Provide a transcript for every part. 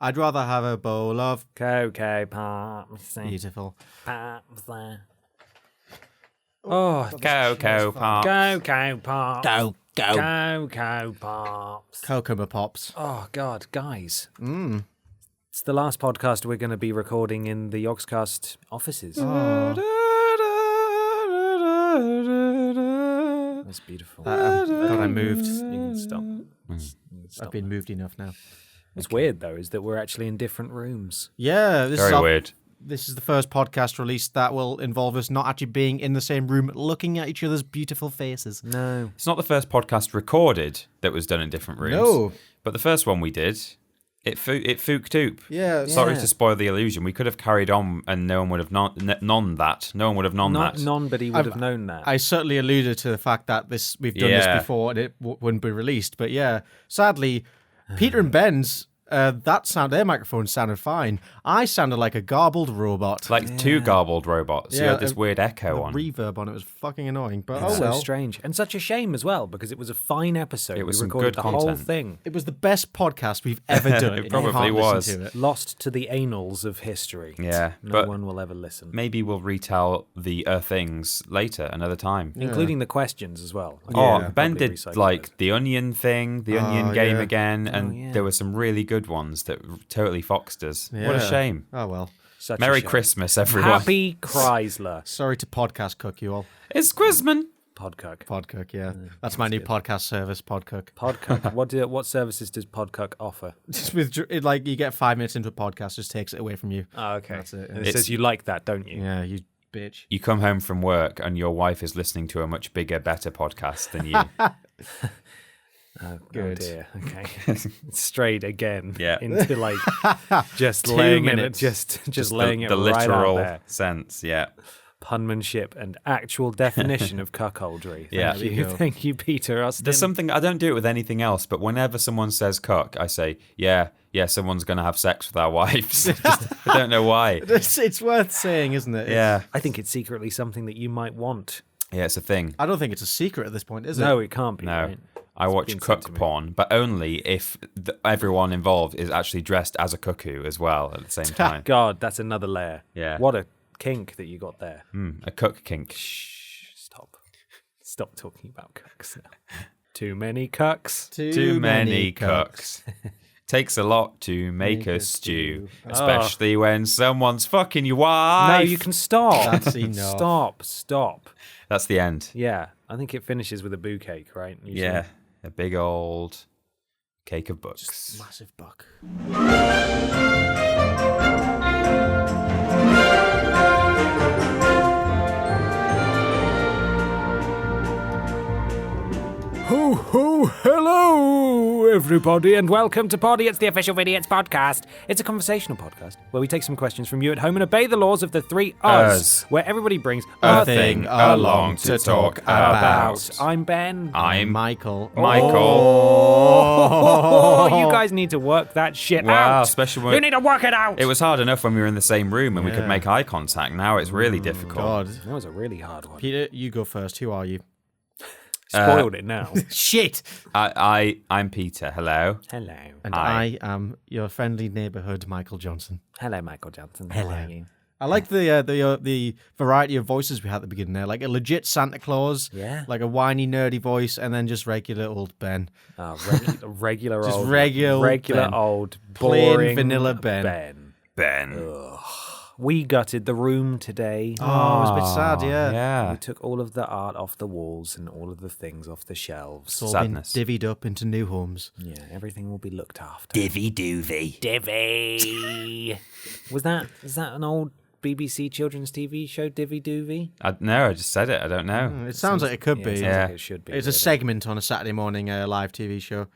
I'd rather have a bowl of Cocoa Pops. beautiful. Pops. Oh, Cocoa Pops. Cocoa Pops. Go. Cocoa Pops. Cocoa Pops. Oh, God, guys. It's the last podcast we're going to be recording in the Yogscast offices. Oh. That's beautiful. God, I moved. You can stop. I've been moved enough now. What's weird, though, is that we're actually in different rooms. Yeah. Very weird. This is the first podcast released that will involve us not actually being in the same room, looking at each other's beautiful faces. No. It's not the first podcast recorded that was done in different rooms. No. But the first one we did, it fooked oop. Yeah. Sorry to spoil the illusion. We could have carried on and no one would have known that. No one would have known that. Nobody would have known that. I certainly alluded to the fact that we've done this before and it wouldn't be released. But yeah, sadly, Peter and Ben's their microphones sounded fine. I sounded like a garbled robot. Like two garbled robots. You had this weird echo on. Reverb on it was fucking annoying. But It's well. so strange. And such a shame as well, because it was a fine episode. It was we some recorded good the whole content. thing. It was the best podcast we've ever done. It You probably can't was. listen to it. Lost to the annals of history. Yeah. No one will ever listen. Maybe we'll retell the things later, another time. Including the questions as well. Oh, Yeah. Ben Probably did recycle like those. the Onion thing, the Onion game yeah. again, and yeah. there were some really good ones that totally foxed us. What a Yeah. shame. Oh, well. Such a Merry shame. Christmas, everyone. Happy Chrysler. Sorry to podcast cook you all. It's Quizman. Podcook. Podcook, yeah. That's my new podcast service, Podcook. Podcook. what services does Podcook offer? Just with like you get 5 minutes into a podcast, just takes it away from you. Oh, okay. That's it, yeah. And it says you like that, don't you? Yeah, you bitch. You come home from work and your wife is listening to a much bigger, better podcast than you. Oh, Good. Oh dear. Okay. Strayed again. Yeah. Into like just 2 laying minutes. it, just laying the it right literal out there. sense, yeah. Punmanship and actual definition of cuckoldry. Yeah. Thank you, Peter Austin. There's something, I don't do it with anything else, but whenever someone says cuck, I say, yeah, someone's going to have sex with our wives. I don't know why. It's worth saying, isn't it? Yeah. I think it's secretly something that you might want. Yeah, it's a thing. I don't think it's a secret at this point, is it? No, it can't be. No. Right? I watch been said to cook me. porn, but only if everyone involved is actually dressed as a cuckoo as well at the same time. God, that's another layer. Yeah. What a kink that you got there. A cook kink. Shh, stop. Stop talking about cooks now. Too many cucks. Too many cooks. Takes a lot to make a stew, especially when someone's fucking your wife. No, you can stop. That's enough. Stop. That's the end. Yeah, I think it finishes with a boo cake, right? Usually. Yeah, a big old cake of books. Massive buck. Ho, ho, hello, everybody, and welcome to Podiots, the official Vidiots podcast. It's a conversational podcast where we take some questions from you at home and obey the laws of the three Us, where everybody brings A thing along to talk about. I'm Ben. I'm Michael. Michael. Oh, you guys need to work that shit Wow, out. especially when You need to work it out. it was hard enough when we were in the same room and we could Yeah. make eye contact. Now it's really difficult. God. That was a really hard one. Peter, you go first. Who are you? Spoiled it now. Shit! I'm Peter. Hello. Hello. And Hi. I am your friendly neighbourhood Michael Johnson. Hello, Michael Johnson. Hello. How are you? I like the variety of voices we had at the beginning there, like a legit Santa Claus, Yeah. like a whiny nerdy voice, and then just regular old Ben. Oh, regular Just old, regular Ben. old, Plain boring vanilla Ben. Ben. We gutted the room today. Oh, it was a bit sad, yeah. Yeah. We took all of the art off the walls and all of the things off the shelves. It's all Sadness. been divvied up into new homes. Yeah, everything will be looked after. Divvy doovy. Divvy. Is that an old BBC children's TV show, Divvy Doovy? No, I just said it. I don't know. It sounds like it could Yeah, be. it sounds Yeah. like it should be. It's a really. segment on a Saturday morning live TV show.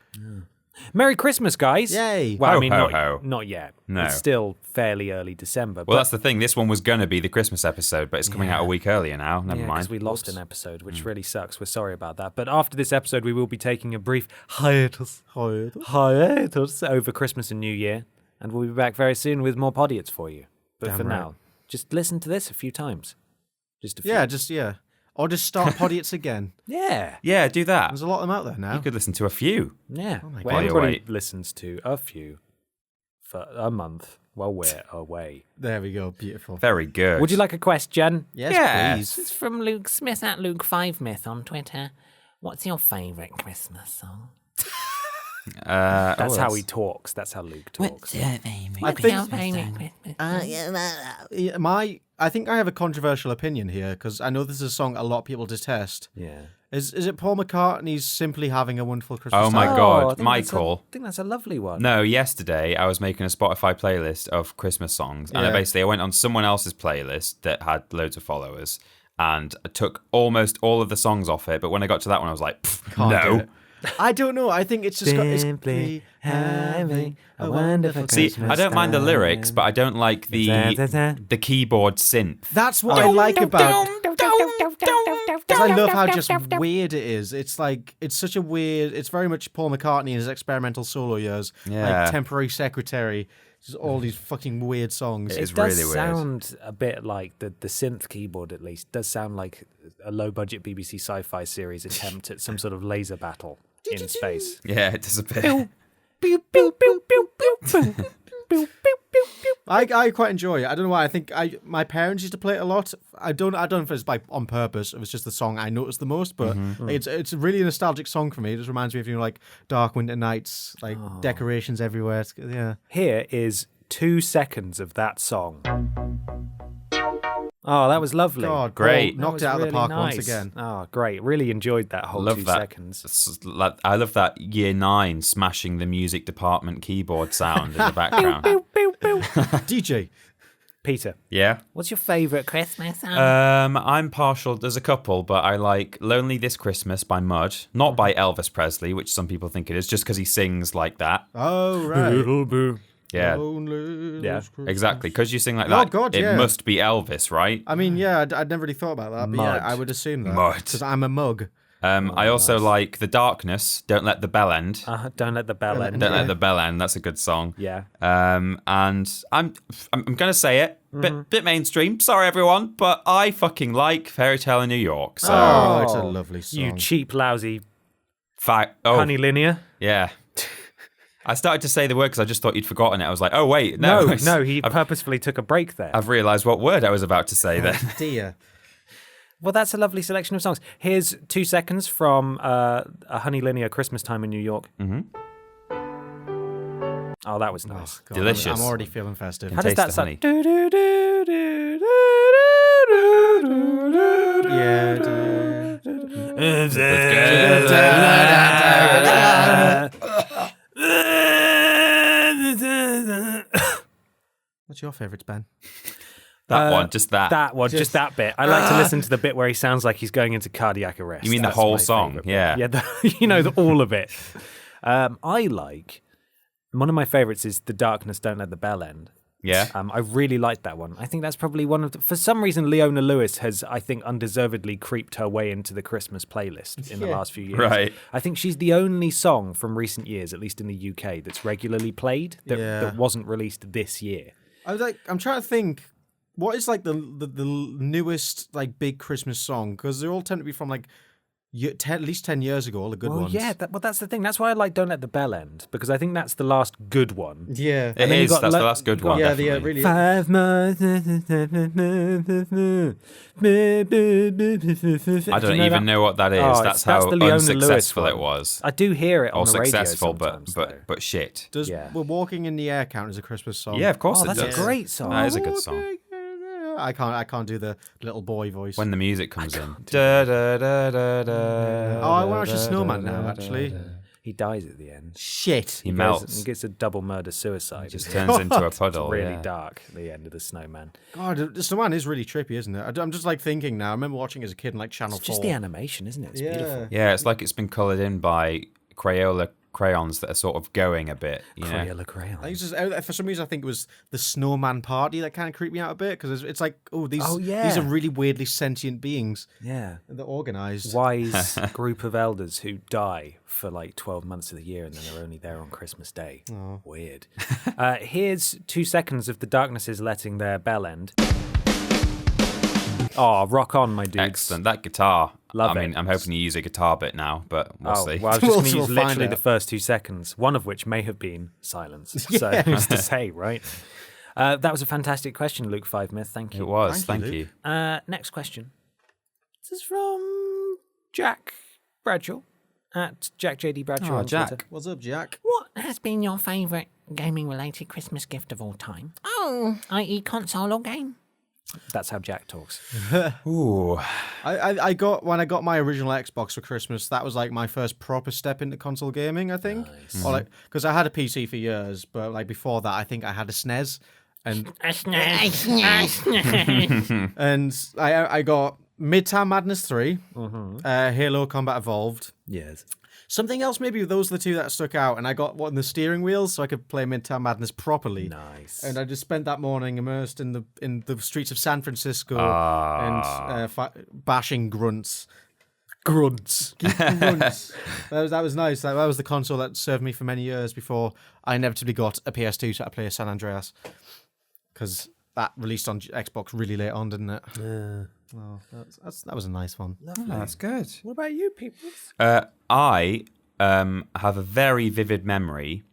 Merry Christmas, guys. Yay. Well, Ho, I mean, ho, not, ho. not yet. No. It's still fairly early December. Well, that's the thing. This one was going to be the Christmas episode, but it's coming out a week earlier now. Never because mind. we lost an episode, which really sucks. We're sorry about that. But after this episode, we will be taking a brief hiatus over Christmas and New Year, and we'll be back very soon with more Podiots for you. But Damn for right. now, just listen to this a few times. Just a few. Yeah. Or just start Podiots again. Yeah. Yeah, do that. There's a lot of them out there now. You could listen to a few. Yeah. Oh my Well, God. everybody Wait. listens to a few. for a month while we're away. There we go. Beautiful. Very good. Would you like a question? Yes, please. It's from Luke Smith at Luke5Myth on Twitter. What's your favourite Christmas song? That's how he talks. That's how Luke talks. I What's think- your favourite Christmas song? I think I have a controversial opinion here because I know this is a song a lot of people detest. Yeah. Is it Paul McCartney's Simply Having a Wonderful Christmas Oh my Time? God, I think Michael. I think that's a lovely one. No, yesterday I was making a Spotify playlist of Christmas songs, and Yeah. I went on someone else's playlist that had loads of followers, and I took almost all of the songs off it. But when I got to that one, I was like, Can't do no. it. I don't know. I think it's just got... Simply having a wonderful See, Christmas I don't mind the lyrics, but I don't like the keyboard synth. That's what I like about... Because I love how just weird it is. It's like, it's such a weird... It's very much Paul McCartney in his experimental solo years. Yeah. Like Temporary Secretary. Just all these fucking weird songs. It's It does really weird. sound a bit like the synth keyboard, at least, does sound like a low-budget BBC sci-fi series attempt at some sort of laser battle in space. Yeah, it does a bit. I quite enjoy it. I don't know why. I think my parents used to play it a lot. I don't know if it's by on purpose. It was just the song I noticed the most, but it's a really nostalgic song for me. It just reminds me of like dark winter nights, like decorations everywhere. Yeah. Here is 2 seconds of that song. Oh, that was lovely. God, Great. Paul knocked it out of the park once again. Oh, great. Really enjoyed that whole Love 2 that. seconds. I love that Year 9 smashing the music department keyboard sound in the background. DJ. Peter, Yeah. What's your favourite Christmas song? I'm partial. There's a couple, but I like "Lonely This Christmas" by Mud, not by Elvis Presley, which some people think it is, just because he sings like that. Oh, right. Yeah, Lonely Yeah, this Christmas. exactly. Because you sing like Oh, that, God, it yeah. must be Elvis, right? I mean, yeah, I'd never really thought about that, but Mud. yeah, I would assume that. Mud. Because I'm a mug. I also like "The Darkness." Don't let the bell end. Don't let the bell end. Don't let the bell end. That's a good song. Yeah. And I'm gonna say it. Bit mainstream. Sorry, everyone, but I fucking like "Fairy Tale in New York." So, Oh, it's a lovely song. You cheap, lousy oh honey linear. yeah. I started to say the word because I just thought you'd forgotten it. I was like, oh wait, no, No, he purposefully took a break there. I've realised what word I was about to say then. Dear. Well, that's a lovely selection of songs. Here's 2 seconds from A Honey Linear Christmas Time in New York. Mm-hmm. Oh, that was nice. God, Delicious. I'm already feeling festive. How does Taste that the sound? What's your favourites, Ben? That one, just that. That one, just that bit. I like to listen to the bit where he sounds like he's going into cardiac arrest. You mean the That's whole my song? favourite bit. Yeah. Yeah, all of it. I like, one of my favourites is The Darkness, Don't Let the Bell End. Yeah. I really like that one. I think that's probably one of the, for some reason, Leona Lewis has, I think, undeservedly creeped her way into the Christmas playlist in the last few years. Right. I think she's the only song from recent years, at least in the UK, that's regularly played that wasn't released this year. I'm trying to think, what is like the newest like big Christmas song? Because they all tend to be from like at least 10 years ago, all the good ones. Yeah, that's the thing. That's why I like Don't Let the Bell End, because I think that's the last good one. Yeah. It then you is. got That's the last good one. Yeah, definitely. really. 5 months. I don't even know what that is. Oh, that's that's how the Leona Lewis unsuccessful one. it was. I do hear it on Or the radio successful, sometimes, though. but shit. Does Yeah. We're Walking in the Air count as a Christmas song? Yeah, of course Oh, it that's does. a great song. That is a good song. I can't do the little boy voice. When the music comes in. Da, da, da, da, da, Oh, I want to watch a snowman now, actually. He dies at the end. Shit. He He melts. gets a double murder suicide. Just isn't it? turns into a puddle. Really yeah. dark at the end of the snowman. God, the snowman is really trippy, isn't it? I'm just like thinking now. I remember watching as a kid in like Channel 4. It's just the animation, isn't it? It's beautiful. Yeah, it's like it's been coloured in by Crayola crayons that are sort of going a bit. You know? Crayola crayon. I think it's just, for some reason, I think it was the snowman party that kind of creeped me out a bit because it's like, these are really weirdly sentient beings. Yeah. They're organized. Wise group of elders who die for like 12 months of the year and then they're only there on Christmas Day. Oh. Weird. Here's 2 seconds of The Darkness is Letting Their Bell End. Oh, rock on, my dudes. Excellent. That guitar. Love I mean, it. I'm hoping you use a guitar bit now, but we'll see. Well, I was just going to We'll use find literally out. the first 2 seconds, one of which may have been silence. So who's to say, right? That was a fantastic question, Luke 5 Myth. Thank you. It was. Thank Thank you, you. Next question. This is from Jack Bradshaw at Jack JD Bradshaw Oh, on Jack. Twitter. What's up, Jack? What has been your favourite gaming-related Christmas gift of all time? Oh, i.e. console or game? That's how Jack talks. Ooh. I got when I got my original Xbox for Christmas. That was like my first proper step into console gaming. I think, or like because I had a PC for years, but like before that, I think I had a SNES, and and I got Midtown Madness 3, Halo Combat Evolved. Yes. Something else, maybe those are the two that stuck out, and I got one the steering wheels so I could play Midtown Madness properly. Nice. And I just spent that morning immersed in the streets of San Francisco and bashing grunts. Grunts. Grunts. That was nice. That was the console that served me for many years before I inevitably got a PS2 so I play San Andreas, because that released on Xbox really late on, didn't it? Yeah. Oh, that was a nice one. Lovely. That's good. What about you, people? I have a very vivid memory,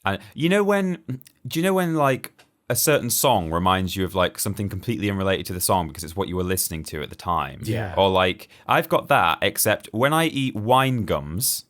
and do you know when like a certain song reminds you of like something completely unrelated to the song because it's what you were listening to at the time? Yeah. Or like I've got that, except when I eat wine gums,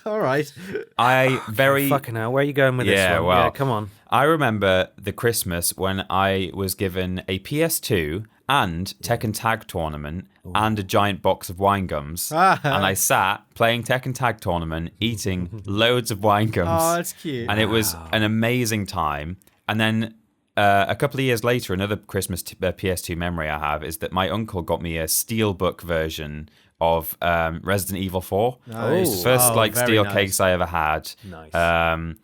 All right. I very Fucking hell, where are you going with this Yeah, one? well, Yeah, come on. I remember the Christmas when I was given a PS2 and Tekken Tag Tournament and a giant box of wine gums. And I sat playing Tekken Tag Tournament, eating loads of wine gums. Oh, that's cute. And it was an amazing time. And then a couple of years later, another Christmas PS2 memory I have is that my uncle got me a steelbook version of Resident Evil 4. Nice. It's the first Oh, very steel nice. case I ever had. Nice.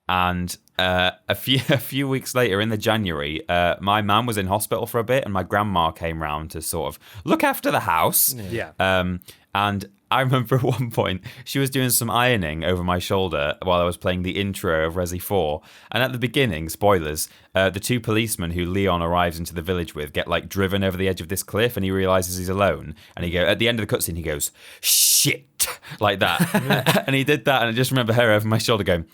And a few weeks later, in the January, my mum was in hospital for a bit, and my grandma came round to sort of look after the house. Yeah. And I remember at one point she was doing some ironing over my shoulder while I was playing the intro of Resi 4. And at the beginning, spoilers, the two policemen who Leon arrives into the village with get like driven over the edge of this cliff, and he realizes he's alone. And at the end of the cutscene, he goes, "Shit," like that. And he did that, and I just remember her over my shoulder going,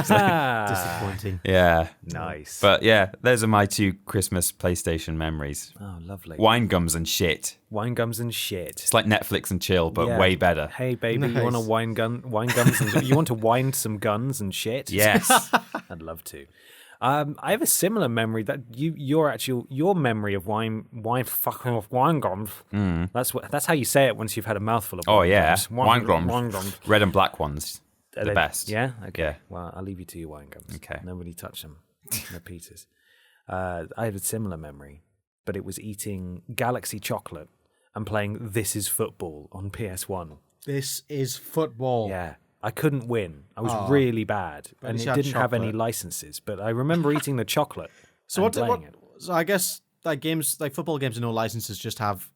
Disappointing. yeah. Nice. But yeah, those are my two Christmas PlayStation memories. Oh, lovely. Wine gums and shit. Wine gums and shit. It's like Netflix and chill, but Yeah. way better. Hey, baby, you want to Nice. wine gums and you want to wind some guns and shit? Yes. I'd love to. I have a similar memory that your memory of wine gums. That's how you say it once you've had a mouthful of wine Oh, yeah. gums. Wine gums. Wine gums. Red and black ones. Are The they- best. Yeah? Okay. Yeah. Well, I'll leave you to your wine gums. Okay. Nobody touch them. They're pizzas. I have a similar memory, but it was eating Galaxy chocolate and playing This Is Football on PS1. This is football. Yeah. I couldn't win. I was really bad. And least it you had didn't have any chocolate. licenses, but I remember eating the chocolate. So and what? playing it. So I guess like games, like football games with no licenses, just have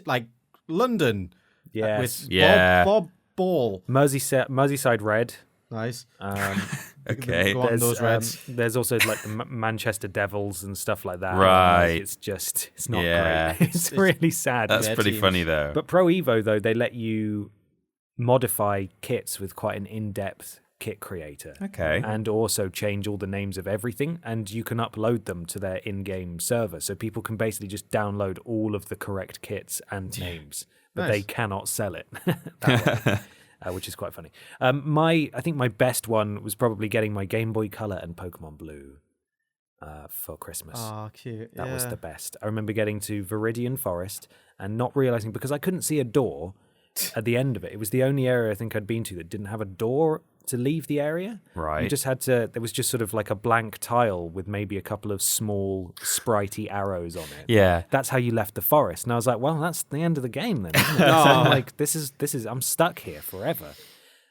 like London. Yes. With Yeah. Bob Ball. Merseyside Red. Nice. Okay. Go on, those Reds. There's also like the Manchester Devils and stuff like that. Right. It's not Yeah. great. It's really sad. That's Yeah, pretty teams. funny, though. But Pro Evo, though, they let you modify kits with quite an in-depth kit creator. Okay. And also change all the names of everything, and you can upload them to their in-game server. So people can basically just download all of the correct kits and names, but Nice. they cannot sell it that way. Which is quite funny. I think my best one was probably getting my Game Boy Color and Pokemon Blue for Christmas. Oh, cute. That was the best. I remember getting to Viridian Forest and not realizing, because I couldn't see a door at the end of it. It was the only area I think I'd been to that didn't have a door to leave the area. Right. You just had to, there was just sort of like a blank tile with maybe a couple of small spritey arrows on it. Yeah. That's how you left the forest. And I was like, well, that's the end of the game then, isn't it? So I'm like, this is, I'm stuck here forever.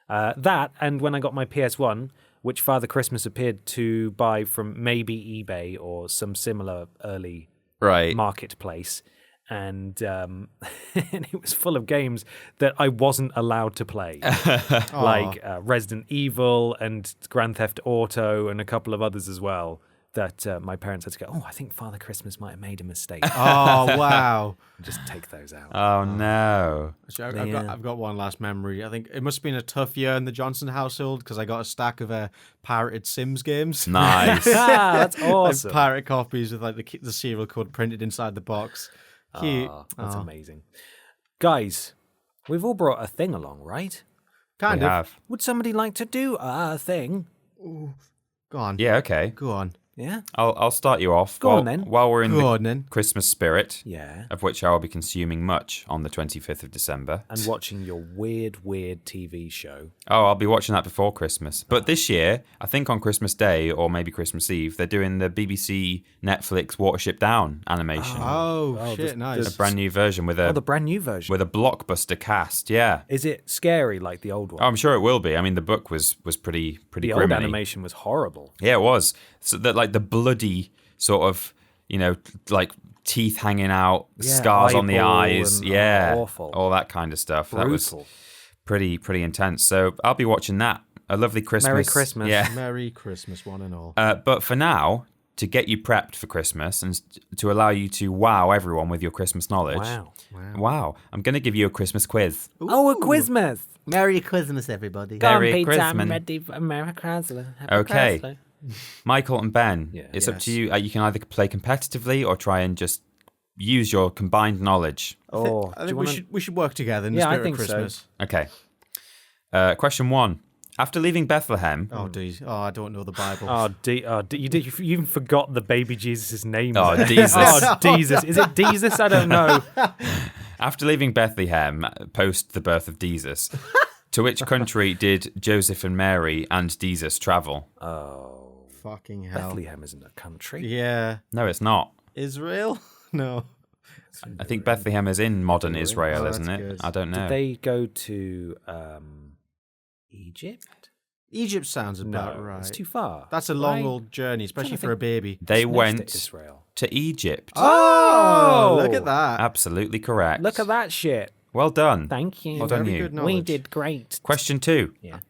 That, and when I got my PS1, which Father Christmas appeared to buy from maybe eBay or some similar early Right. marketplace, and and it was full of games that I wasn't allowed to play, like Resident Evil and Grand Theft Auto and a couple of others as well, that my parents had to go, oh, I think Father Christmas might have made a mistake. Oh, wow. Just take those out. Oh, no. Actually, I've got one last memory. I think it must have been a tough year in the Johnson household because I got a stack of pirated Sims games. Nice. That's awesome. Like pirate copies with like the serial code printed inside the box. Cute. That's amazing. Guys, we've all brought a thing along, right? Kind We of. have. Would somebody like to do a thing? Go on. Yeah, okay. Go on. Yeah? I'll start you off. Go on, then. While we're in Go the on, then. Christmas spirit, Yeah. of which I will be consuming much on the 25th of December. And watching your weird TV show. Oh, I'll be watching that before Christmas. But this year, I think on Christmas Day or maybe Christmas Eve, they're doing the BBC Netflix Watership Down animation. Oh, shit, nice. A brand new version with the brand new version. with a blockbuster cast. Yeah. Is it scary like the old one? Oh, I'm sure it will be. I mean, the book was pretty the grim. old animation was horrible. Yeah, it was. So that like the bloody sort of, like teeth hanging out, Yeah, scars on the eyeball eyes, and, awful, all that kind of stuff. Brutal. That was pretty intense. So I'll be watching that. A lovely Christmas. Merry Christmas. Yeah. Merry Christmas, one and all. But for now, to get you prepped for Christmas and to allow you to wow everyone with your Christmas knowledge. Wow. I'm going to give you a Christmas quiz. Oh, a Quizmas. Merry Christmas, everybody. Go on, Merry Peter. I'm Christmas. ready for America Chrysler. Happy Okay. Chrysler. Michael and Ben, Yeah. it's up to you. You can either play competitively or try and just use your combined knowledge. Oh, I think we should work together in the Yeah, I spirit think of so. Christmas. Okay. Question 1. After leaving Bethlehem... Oh, geez. Oh, I don't know the Bible. you even forgot the baby Jesus' name. Oh, there. Jesus. Oh, Jesus. Is it Jesus? I don't know. After leaving Bethlehem, post the birth of Jesus, to which country did Joseph and Mary and Jesus travel? Fucking hell. Bethlehem isn't a country. Yeah. No, it's not. Israel? No. I think Bethlehem is in modern Israel, Oh, isn't that's it? good. I don't know. Did they go to Egypt? Egypt sounds about right. It's too far. That's a long Right? old journey, especially think- for a baby. They Next to went Israel. to Egypt. Oh, look at that. Absolutely correct. Look at that shit. Well done. Thank you. Well done, Very you. good We knowledge. did great. Question 2. Yeah.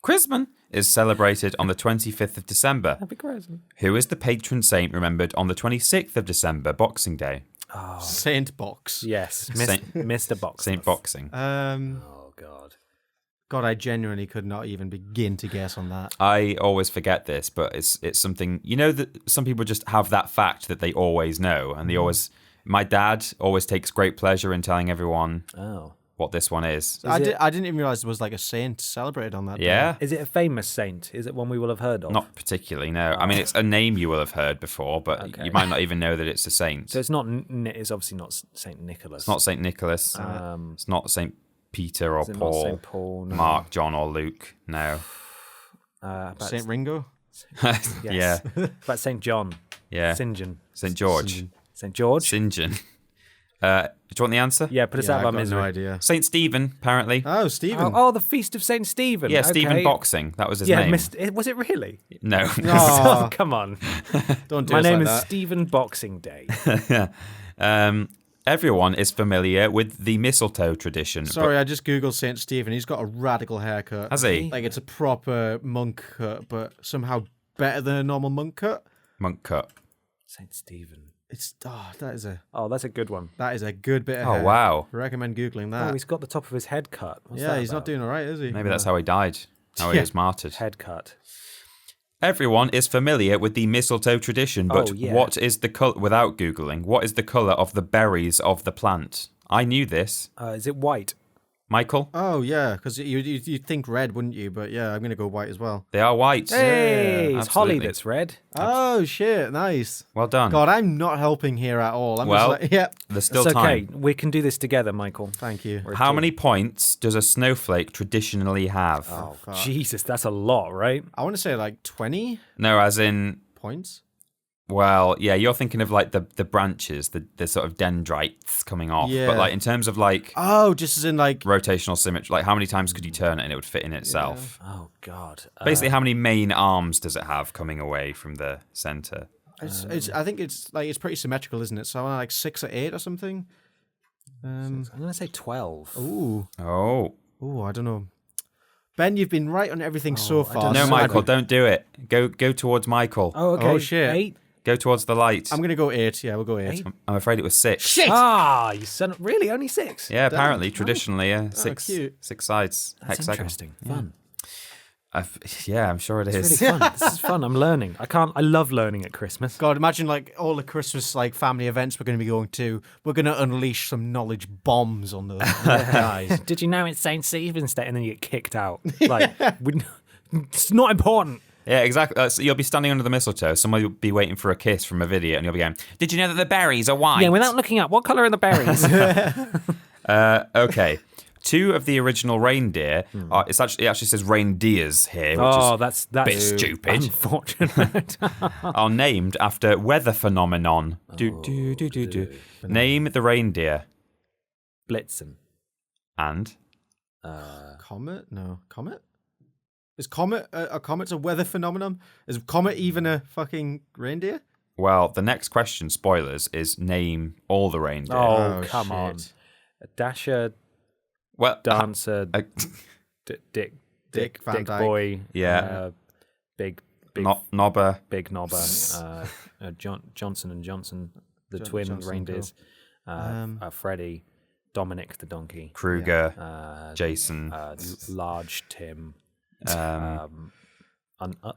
Christmas is celebrated on the 25th of December. Happy Christmas. Who is the patron saint remembered on the 26th of December, Boxing Day? Saint Box. Yes. Saint- Mr. Box. Saint Boxing. Oh, God. God, I genuinely could not even begin to guess on that. I always forget this, but it's something, that some people just have that fact that they always know, and they always. My dad always takes great pleasure in telling everyone what this one is. I didn't even realize there was like a saint celebrated on that. Yeah, Is it a famous saint? Is it one we will have heard of? not particularly. No, I mean it's a name you will have heard before, but Okay. you might not even know that it's a saint. So it's not. It's obviously not Saint Nicholas. It's not Saint Nicholas. It's not Saint Peter or Is it not Paul, Saint Paul? No. Mark, John, or Luke. No. About Saint Ringo? Yeah. About Saint John. Yeah. St. John. St. George. St. George. St. John. Do you want the answer? Yeah, put us Yeah, out of our I've got misery. no idea. Saint Stephen, apparently. Oh, Stephen. Oh, the feast of Saint Stephen. Yeah, Okay. Stephen Boxing. That was his Yeah, name. was it really? No. Oh, Come on. don't do My us name like is that. Stephen Boxing Day. Everyone is familiar with the mistletoe tradition. Sorry, I just googled Saint Stephen. He's got a radical haircut. Has he? Like it's a proper monk cut, but somehow better than a normal monk cut. Monk cut. Saint Stephen. That is a good one. good bit of Oh, hair. wow. I recommend googling Oh, that. he's got the top of his head cut. What's Yeah, that he's not about? doing all right, is he? Maybe that's how he died. How he Yeah. was martyred. Head cut. Everyone is familiar with the mistletoe tradition, but Oh, yeah. what is the color? Without googling, what is the color of the berries of the plant? I knew this. Is it white? Michael, Oh yeah, because you'd think red, wouldn't you? But yeah, I'm gonna go white as well. they are white. Hey, Yeah, it's Holly absolutely. that's red. Oh shit, nice. Well done. God, I'm not helping here at all. I'm Well, just like, yeah. There's still It's okay. time. We can do this together, Michael. Thank you. We're a How team. many points does a snowflake traditionally have? Oh God. Jesus, that's a lot, right? I want to say like 20 No, as in, points. well, yeah, you're thinking of like the branches, the sort of dendrites coming off. Yeah. But like in terms of like Oh, just as in like rotational symmetry, like how many times could you turn it and it would fit in itself? Oh God. Basically, how many main arms does it have coming away from the center? it's I think it's pretty symmetrical, isn't it? So like 6 or 8 or something. I'm gonna say 12. Ooh, Oh, I don't know. Ben, you've been right on everything so far. No, so Michael, don't do it. Go towards Michael. Oh, okay. Oh, shit. 8. Go towards the light. I'm going to go 8. Yeah, we'll go 8. I'm afraid it was 6. Shit! Ah, you son. Really? Only 6? Yeah, apparently, traditionally, 6 cute. 6 sides. That's hexagonal. interesting. Fun. Yeah, I'm sure it is. It's really fun. This is fun. I'm learning. I love learning at Christmas. God, imagine like all the Christmas like family events we're going to be going to. We're going to unleash some knowledge bombs on those guys. Did you know it's St. Stephen's Day? And then you get kicked out. Like, it's not important. Yeah, exactly. So you'll be standing under the mistletoe. Somebody will be waiting for a kiss from a video, and you'll be going, "Did you know that the berries are white?" Yeah, without looking up, what colour are the berries? Okay. 2 of the original reindeer it actually says reindeers here, which is that's bit stupid. Unfortunate. are named after weather phenomenon. Do. Name the reindeer. Blitzen. And Comet? No. Comet? Is Comet a comet's a weather phenomenon? Is Comet even a fucking reindeer? well, the next question, spoilers, is name all the reindeer. Oh, Oh, come shit. on. Dasher, Well, Dancer, Dick Van Dick Dyke. Boy. Yeah. Big Nobber. Big Knobber. Johnson and Johnson, the twin Johnson, reindeers. Freddie, Dominic the donkey. Kruger. Jason. Large Tim.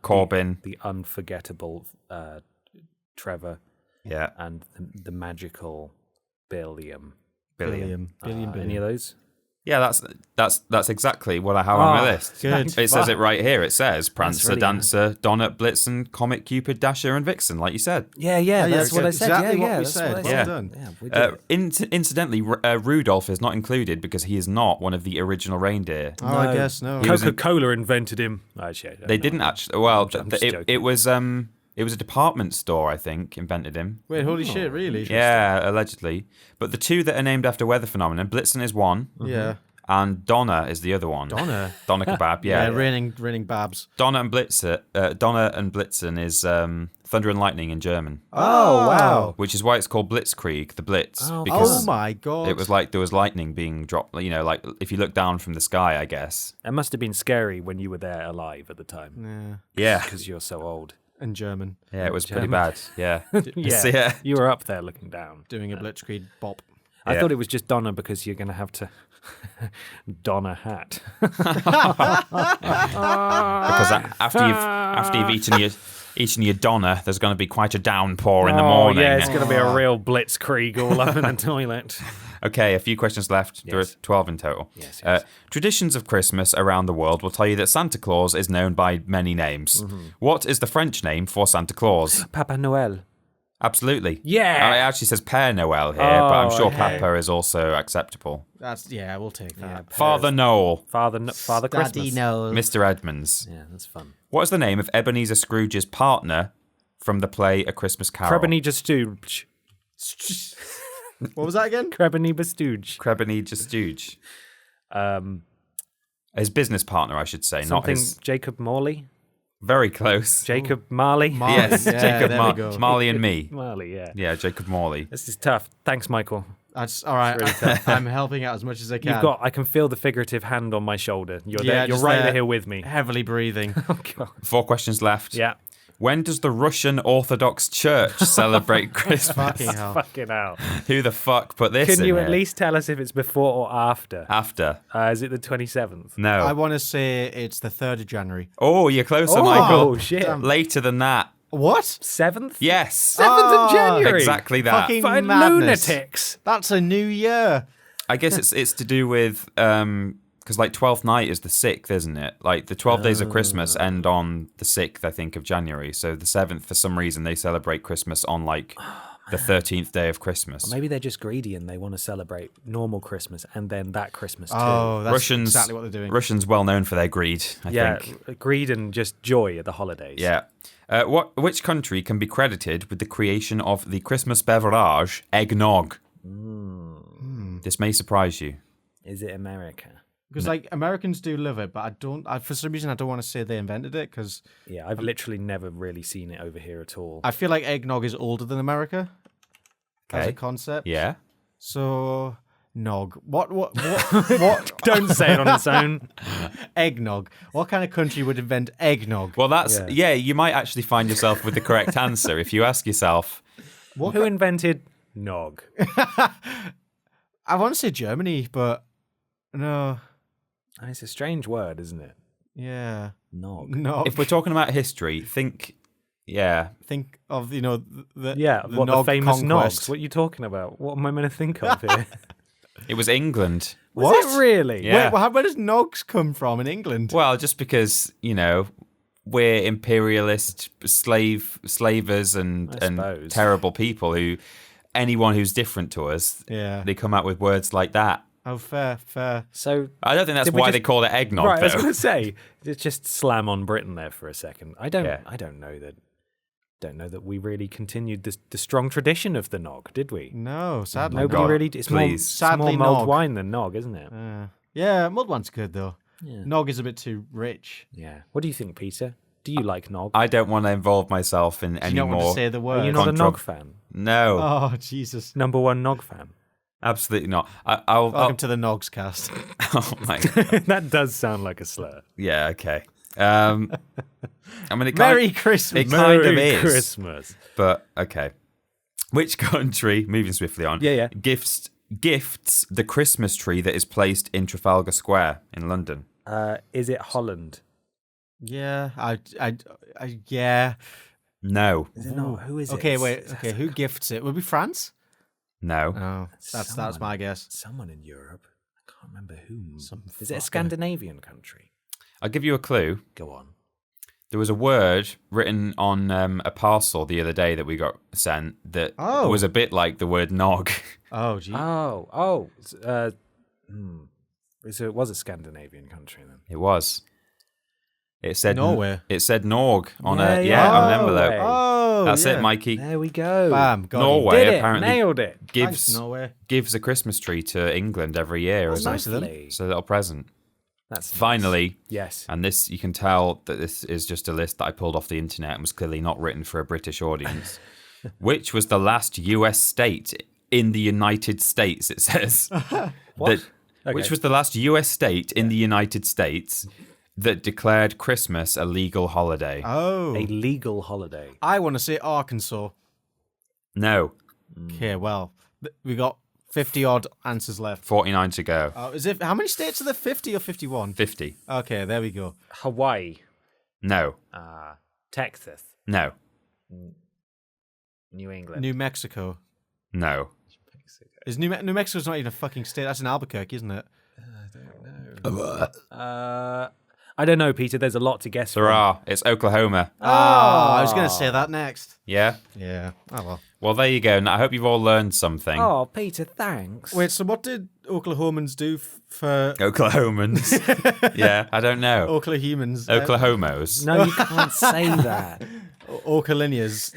Corbin. The unforgettable Trevor. Yeah. And the magical Billiam. Billion. Any of those? Yeah, that's exactly what I have on my list. Good. It says it right here. It says Prancer, really Dancer, Donnet, Blitzen, Comet, Cupid, Dasher, and Vixen, like you said. Yeah, that's what I said. Exactly yeah, what we that's said. what I Well said. done. Yeah, we did it. Incidentally, Rudolph is not included because he is not one of the original reindeer. Oh, I guess no. Coca-Cola invented him. They didn't actually. Well, I'm just joking. it was a department store, I think, invented him. Wait, holy shit, really? Yeah, allegedly. But the 2 that are named after weather phenomenon, Blitzen is one, Yeah. and Donna is the other one. Donna. Donna kebab. Yeah, Yeah. raining babs. Donna and Blitzen is thunder and lightning in German, Oh, wow. which is why it's called Blitzkrieg, the Blitz, Oh because my god. it was like there was lightning being dropped. You know, like if you look down from the sky, I guess. It must have been scary when you were there alive at the time. Yeah, Because you're so old. In German. yeah, it was pretty German. bad. Yeah, Yeah. You were up there looking down. Doing a blitzkrieg bop. I Yeah. thought it was just Donna because you're going to have to don a hat. because after you've eaten your Donna, there's going to be quite a downpour in the morning. Yeah, it's going to be a real blitzkrieg all up in the toilet. Okay, a few questions left. There are Yes. 12 in total. Yes. Traditions of Christmas around the world will tell you that Santa Claus is known by many names. What is the French name for Santa Claus? Papa Noel. Absolutely. Yeah. It actually says Père Noël here, but I'm sure okay. Papa is also acceptable. We'll take that. Father Noel. Father Christmas. Daddy knows. Mr. Edmonds. Yeah, that's fun. What is the name of Ebenezer Scrooge's partner from the play A Christmas Carol? Crebeneeger Stooge. What was that again? Crebeneeger Stooge. Crebenezer Stooge. His business partner, I should say, not Something his... Jacob Morley. Very close. Jacob Marley. Yes, Yeah, Jacob there we go. Marley and me. Marley, yeah. Yeah, Jacob Morley. This is tough. Thanks, Michael. That's all right. I'm helping out as much as I can. I can feel the figurative hand on my shoulder. You're Yeah, there. You're just right there. here with me. Heavily breathing. Oh, God. 4 questions left. Yeah. When does the Russian Orthodox Church celebrate Christmas? Fucking hell. Fucking hell. Who the fuck put this Can in you here? at least tell us if it's before or after? After. Is it the 27th? No. I want to say it's the 3rd of January. Oh, you're closer, Oh, Michael. shit. Later than that. What? 7th? Yes. 7th of January. Exactly that. Fucking Fucking madness. lunatics. That's a new year. I guess it's to do with because like 12th night is the 6th, isn't it? Like the 12 days of Christmas end on the 6th, I think, of January. So the 7th, for some reason, they celebrate Christmas on like the 13th day of Christmas. Maybe they're just greedy and they want to celebrate normal Christmas and then that Christmas too. Oh, that's Russians, exactly what they're doing. Russians well known for their greed, I think. Greed and just joy at the holidays. Yeah. Which country can be credited with the creation of the Christmas beverage eggnog? This may surprise you. Is it America? Because like Americans do love it, but for some reason I don't want to say they invented it because Yeah, I've literally never really seen it over here at all. I feel like eggnog is older than America as a concept. Yeah. So Nog. What? Don't say it on its own. Eggnog. What kind of country would invent eggnog? Well, you might actually find yourself with the correct answer if you ask yourself, Who invented nog? I want to say Germany, but no. It's a strange word, isn't it? Yeah. Nog. Nog. if we're talking about history, think Of, the What the Nog famous conquest. nogs? What are you talking about? What am I meant to think of here? it was England. Was it really? Yeah. Wait, where does Nogs come from in England? Well, just because, we're imperialist slavers and suppose. terrible people anyone who's different to us, Yeah. they come out with words like that. Oh, fair. So I don't think that's Did we why just- they call it eggnog, right, I was though. going to say, just slam on Britain there for a second. I don't know that we really continued the strong tradition of the nog, did we? No, sadly Nobody not. really. It's more, please. it's Sadly, more mulled nog. wine than nog, isn't it? Yeah, mulled wine's good, though. Yeah. Nog is a bit too rich. Yeah. What do you think, Peter? Do you like nog? I don't want to involve myself in You any don't want more. to say the Are word. you not a Contra- nog fan? No, Oh, Jesus. Number one nog fan. absolutely not. I'll Welcome to the Nogs cast. oh my God. That does sound like a slur. Yeah, okay. I mean, it Merry kind, Christmas. it kind of Merry is, Christmas. but okay. Which country? Moving swiftly on. Yeah. Gifts the Christmas tree that is placed in Trafalgar Square in London. Is it Holland? Yeah, yeah. No, Is it not? Who is it? Okay, wait. Okay, who gifts it? Would it be France? no. Oh, that's my guess. Someone in Europe. I can't remember whom. Some Is it a fucker. Scandinavian country? I'll give you a clue. Go on. There was a word written on a parcel the other day that we got sent that Oh. was a bit like the word nog. Oh, gee. So it was a Scandinavian country then. It was. It said Norway. It said Norg on Yeah, an yeah. envelope. Oh, That's yeah. it, Mikey. There we go. Bam. Got Norway Did it. apparently Nailed it. Thanks, gives Norway. gives a Christmas tree to England every year as nice of them. Lovely. it's a little present. That's nice. Finally, Yes. and this you can tell that this is just a list that I pulled off the internet and was clearly not written for a British audience. Which was the last US state in the United States, it says. What? Which was the last US state in the United States that declared Christmas a legal holiday? Oh. A legal holiday. I want to say Arkansas. No, Okay, well, we got 50 odd answers left. 49 to go. Is it how many states are there? 50 or 51? 50. Okay, there we go. Hawaii. No, Texas. no, New England. New Mexico. no. Is New Mexico's not even a fucking state? That's in Albuquerque, isn't it? I don't know, Peter. There's a lot to guess There from. are. It's Oklahoma. Oh, I was going to say that next. Yeah? Yeah. Oh, well. Well, there you go. And I hope you've all learned something. Oh, Peter, thanks. Wait, so what did Oklahomans do for Oklahomans. Yeah, I don't know. Oklahomans? Oklahomos. No, you can't say that. Okalinias.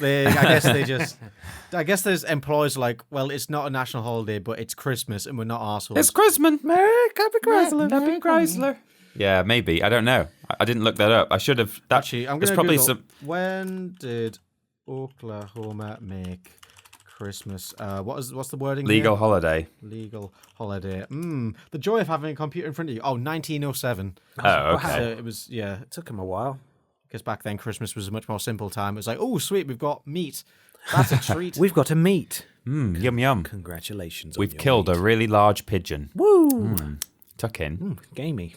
I guess there's employers like, well, it's not a national holiday, but it's Christmas and we're not arseholes. It's Christmas. Happy Chrysler. Happy Chrysler. Yeah, maybe. I don't know. I didn't look that up. I should have. Actually, I'm going there's to probably Google, some. when did Oklahoma make Christmas? What's the wording Legal here? holiday. Legal holiday. The joy of having a computer in front of you. Oh, 1907. Oh, okay. So it was, yeah, It took him a while. because back then Christmas was a much more simple time. It was like, oh, sweet, we've got meat. That's a treat. We've got a meat. Yum yum. Congratulations. on We've your killed meat. a really large pigeon. Woo! Tuck in. Gamey.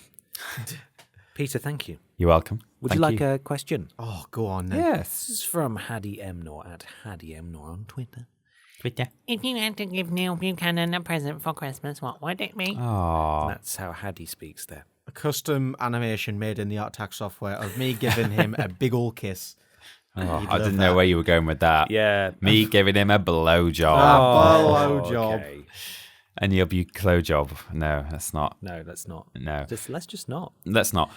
Peter, thank you. You're welcome. Would Thank you like a question? Oh, go on then. This is from Haddy Emnor at Haddy Emnor on Twitter. Twitter. If you had to give Neil Buchanan a present for Christmas, what would it be? Aww. That's how Haddy speaks there. A custom animation made in the Art Attack software of me giving him a big ol' kiss. Oh, You'd I love didn't know that. where you were going with that. Yeah. Me giving him a blowjob. Blowjob. Okay. And you'll be blowjob. No, that's not. No, let's not. No. Let's just not. Let's not.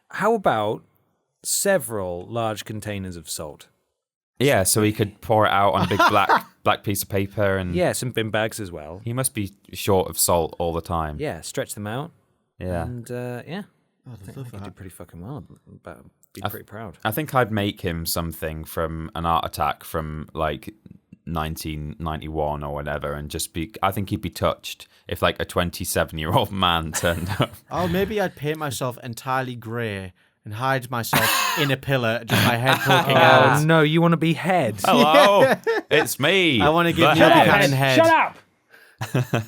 How about several large containers of salt? Yeah, so he could pour it out on a big black piece of paper and Yeah, some bin bags as well. he must be short of salt all the time. Yeah, stretch them out. Yeah. And yeah, I'd I think love he that. did pretty fucking well. But be pretty proud. I think I'd make him something from an Art Attack from like 1991 or whatever, and just be. I think he'd be touched if like a 27-year-old man turned up. Oh, maybe I'd paint myself entirely grey and hide myself in a pillar, just my head poking out. Oh no, you want to be head? Hello, it's me. I want to give the Neil head. Buchanan head. Shut up!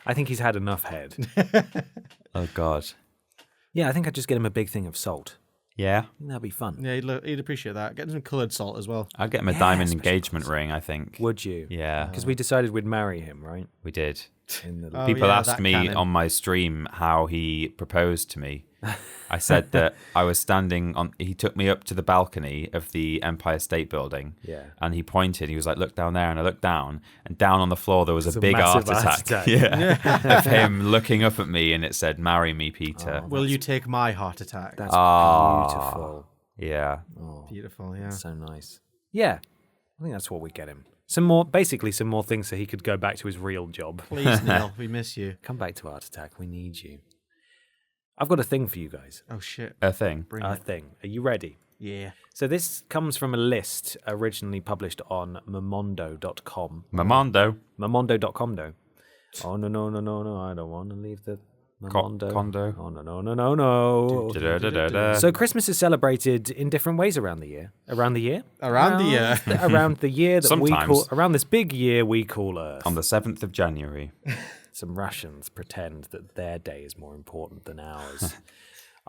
I think he's had enough head. Oh God. Yeah, I think I'd just get him a big thing of salt. Yeah. I think that'd be fun. Yeah, he'd appreciate that. Get some coloured salt as well. I'd get him a Yeah, diamond special engagement ones. ring, I think. Would you? Yeah. Because we decided we'd marry him, right? We did. In the Oh, People yeah, asked that me canon. on my stream how he proposed to me. I said that I was standing on. He took me up to the balcony of the Empire State Building. Yeah. And he pointed. He was like, "Look down there," and I looked down, and down on the floor there was It's a a big massive art art attack. attack. Yeah. Of him looking up at me, and it said, "Marry me, Peter." Will you take my heart attack? That's Ah. beautiful. Yeah. Oh, Beautiful, yeah. so nice. Yeah, I think that's what we get him. Some more things so he could go back to his real job. Please, Neil, we miss you. Come back to Art Attack. We need you. I've got a thing for you guys. Oh, shit. A thing. Bring A it. thing. Are you ready? Yeah. So this comes from a list originally published on Momondo.com. Mamondo. Momondo.com, though. Oh, no, I don't want to leave the Momondo. Condo. Oh, no. Da-da-da-da-da. So Christmas is celebrated in different ways around the year. Around the year? Around the year. Around the year that we Sometimes. call... Around this big year we call Earth. On the 7th of January. Some Russians pretend that their day is more important than ours.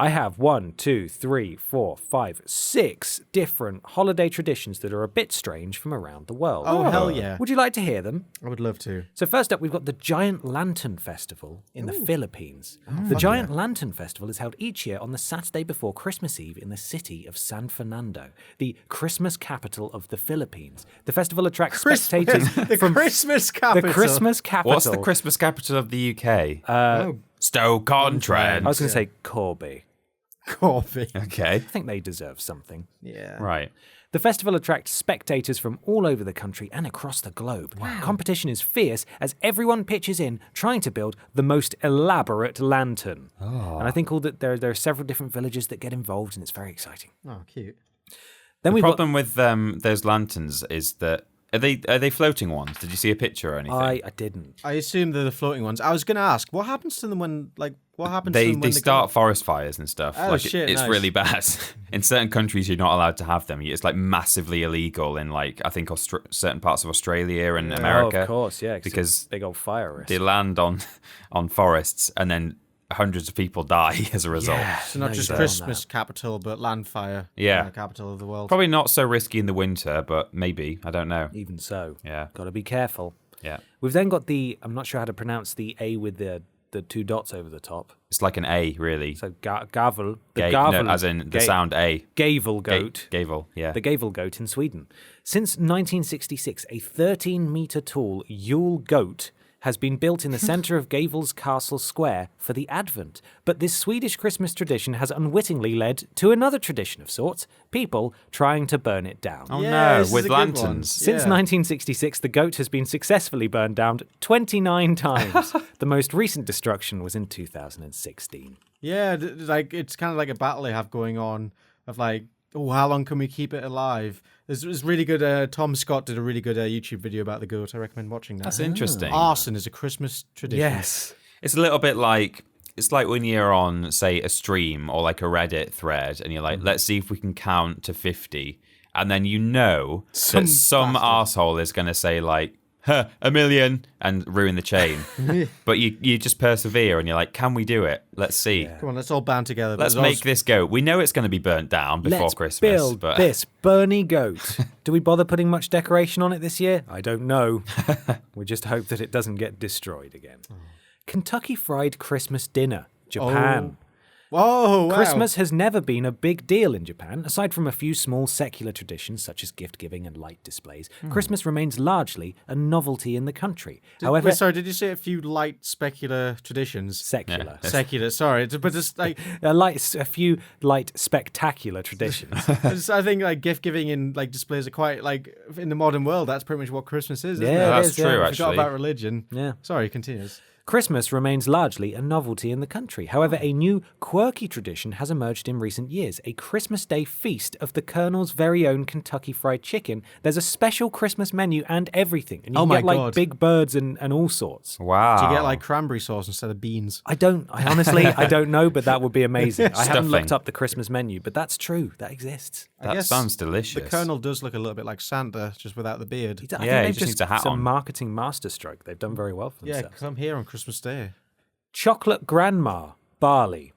I have 1, 2, 3, 4, 5, 6 different holiday traditions that are a bit strange from around the world. Oh, hell yeah. Would you like to hear them? I would love to. So first up, we've got the Giant Lantern Festival in the Philippines. The Giant Lantern Festival is held each year on the Saturday before Christmas Eve in the city of San Fernando, the Christmas capital of the Philippines. The festival attracts spectators from Christmas capital. the Christmas capital. What's the Christmas capital of the UK? Stoke-on-Trent. I was going to say Corby. Coffee. Okay. I think they deserve something. Yeah. Right. The festival attracts spectators from all over the country and across the globe. Competition is fierce as everyone pitches in trying to build the most elaborate lantern. And I think there are several different villages that get involved, and it's very exciting. Oh, cute. Then The we've got... problem with those lanterns is that are they floating ones? Did you see a picture or anything? I didn't. I assume they're the floating ones. I was going to ask, what happens to them when, what happens to They them when start forest fires and stuff. Oh, shit, it's nice. really bad. In certain countries, you're not allowed to have them. It's like massively illegal in I think certain parts of Australia and America. Oh, of course, yeah. Because big old fire risk. they land on forests and then hundreds of people die as a result. So not just Christmas capital, but landfire capital of the world. Probably not so risky in the winter, but maybe. I don't know. Even so. Yeah. Got to be careful. Yeah. We've then got I'm not sure how to pronounce the A with the 2 dots over the top. It's like an A, really. So gavel. The No, as in the sound A. Gavel goat. Gavel, yeah. The Gavel goat in Sweden. Since 1966, a 13-meter tall Yule goat has been built in the centre of Gavel's Castle Square for the Advent. But this Swedish Christmas tradition has unwittingly led to another tradition of sorts, people trying to burn it down. Oh Yeah, no, this is with a good one. lanterns. Since Yeah. 1966, the goat has been successfully burned down 29 times. The most recent destruction was in 2016. Yeah, it's kind of like a battle they have going on of how long can we keep it alive? There's really good. Tom Scott did a really good YouTube video about the goat. I recommend watching that. That's interesting. Arson is a Christmas tradition. Yes. It's a little bit like it's like when you're on, say, a stream or like a Reddit thread, and you're like, let's see if we can count to 50, and then you know that some arsehole is going to say like, 1,000,000 and ruin the chain. But you just persevere and you're like, can we do it? Let's see. Come on, let's all band together. Let's make this goat. We know it's going to be burnt down before Let's Christmas. build but this Bernie goat. Do we bother putting much decoration on it this year? I don't know. We just hope that it doesn't get destroyed again. Kentucky Fried Christmas Dinner, Japan. Whoa, wow. Christmas has never been a big deal in Japan. Aside from a few small secular traditions such as gift giving and light displays, Christmas remains largely a novelty in the country. However, Sorry, did you say a few light specular traditions? secular. Secular, sorry. But just A few light spectacular traditions. I think gift giving and displays are quite in the modern world. That's pretty much what Christmas is. Isn't Yeah, it? it that's is, true, yeah. I actually. forgot about religion. Yeah. Sorry, continues. Christmas remains largely a novelty in the country. However, a new quirky tradition has emerged in recent years, a Christmas Day feast of the Colonel's very own Kentucky Fried Chicken. There's a special Christmas menu and everything. And you can get like big birds and all sorts. Wow. Do you get like cranberry sauce instead of beans? I honestly, I don't know, but that would be amazing. I haven't looked up the Christmas menu, but that's true. That exists. That sounds delicious. The Colonel does look a little bit like Santa, just without the beard. I think he they've just needs a hat some on. marketing masterstroke. They've done very well for themselves. Yeah, come here on Christmas Day. Chocolate Grandma, Bali.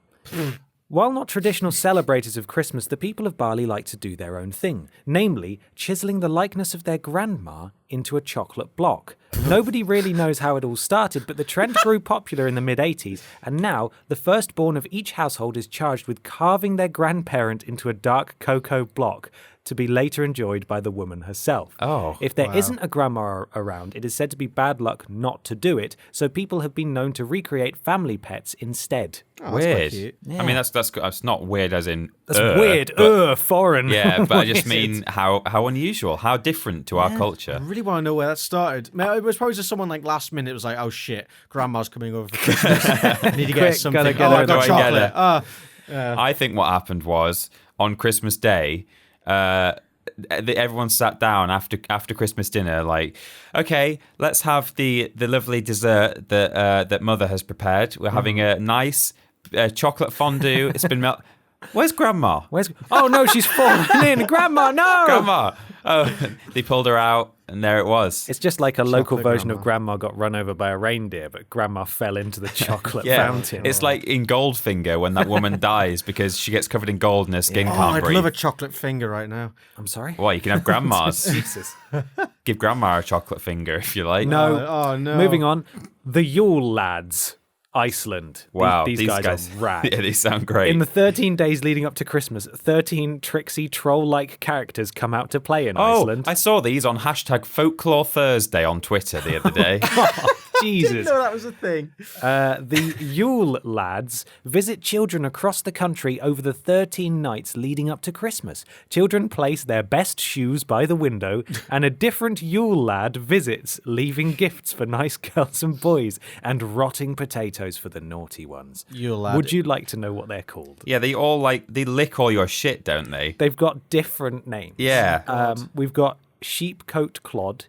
While not traditional celebrators of Christmas, the people of Bali like to do their own thing, namely chiseling the likeness of their grandma into a chocolate block. Nobody really knows how it all started, but the trend grew popular in the mid-80s, and now the firstborn of each household is charged with carving their grandparent into a dark cocoa block to be later enjoyed by the woman herself. Oh, if there isn't a grandma around, it is said to be bad luck not to do it, so people have been known to recreate family pets instead. Oh, weird. Yeah. I mean, that's not weird as in That's weird, foreign. Yeah, but I just mean how unusual, how different to our culture. I really want to know where that started. It was probably just someone like last minute was like, oh shit, grandma's coming over for Christmas. I need to get Quick, something. gotta get I her got the- chocolate. I think what happened was on Christmas Day, everyone sat down after Christmas dinner, like, okay, let's have the lovely dessert that Mother has prepared. We're having a nice chocolate fondue. It's been Where's Grandma? Oh no, she's fallen in. Grandma, no! Grandma! Oh, they pulled her out, and there it was. It's just like a local version Grandma. of Grandma got run over by a reindeer, but Grandma fell into the chocolate fountain. It's like in Goldfinger when that woman dies because she gets covered in gold and her skin can't I'd breathe. love a chocolate finger right now. I'm sorry? Well, you can have Grandma's. Jesus. Give Grandma a chocolate finger if you like. No. Oh, no. Moving on. The Yule Lads, Iceland. Wow, These guys are rad. Yeah, they sound great. In the 13 days leading up to Christmas, 13 tricksy troll-like characters come out to play in Iceland. I saw these on hashtag Folklore Thursday on Twitter the other day. Jesus. No, that was a thing. The Yule Lads visit children across the country over the 13 nights leading up to Christmas. Children place their best shoes by the window, and a different Yule Lad visits, leaving gifts for nice girls and boys, and rotting potatoes for the naughty ones. Yule Lad. Would you like to know what they're called? Yeah, they lick all your shit, don't they? They've got different names. Yeah. We've got Sheepcoat Clod,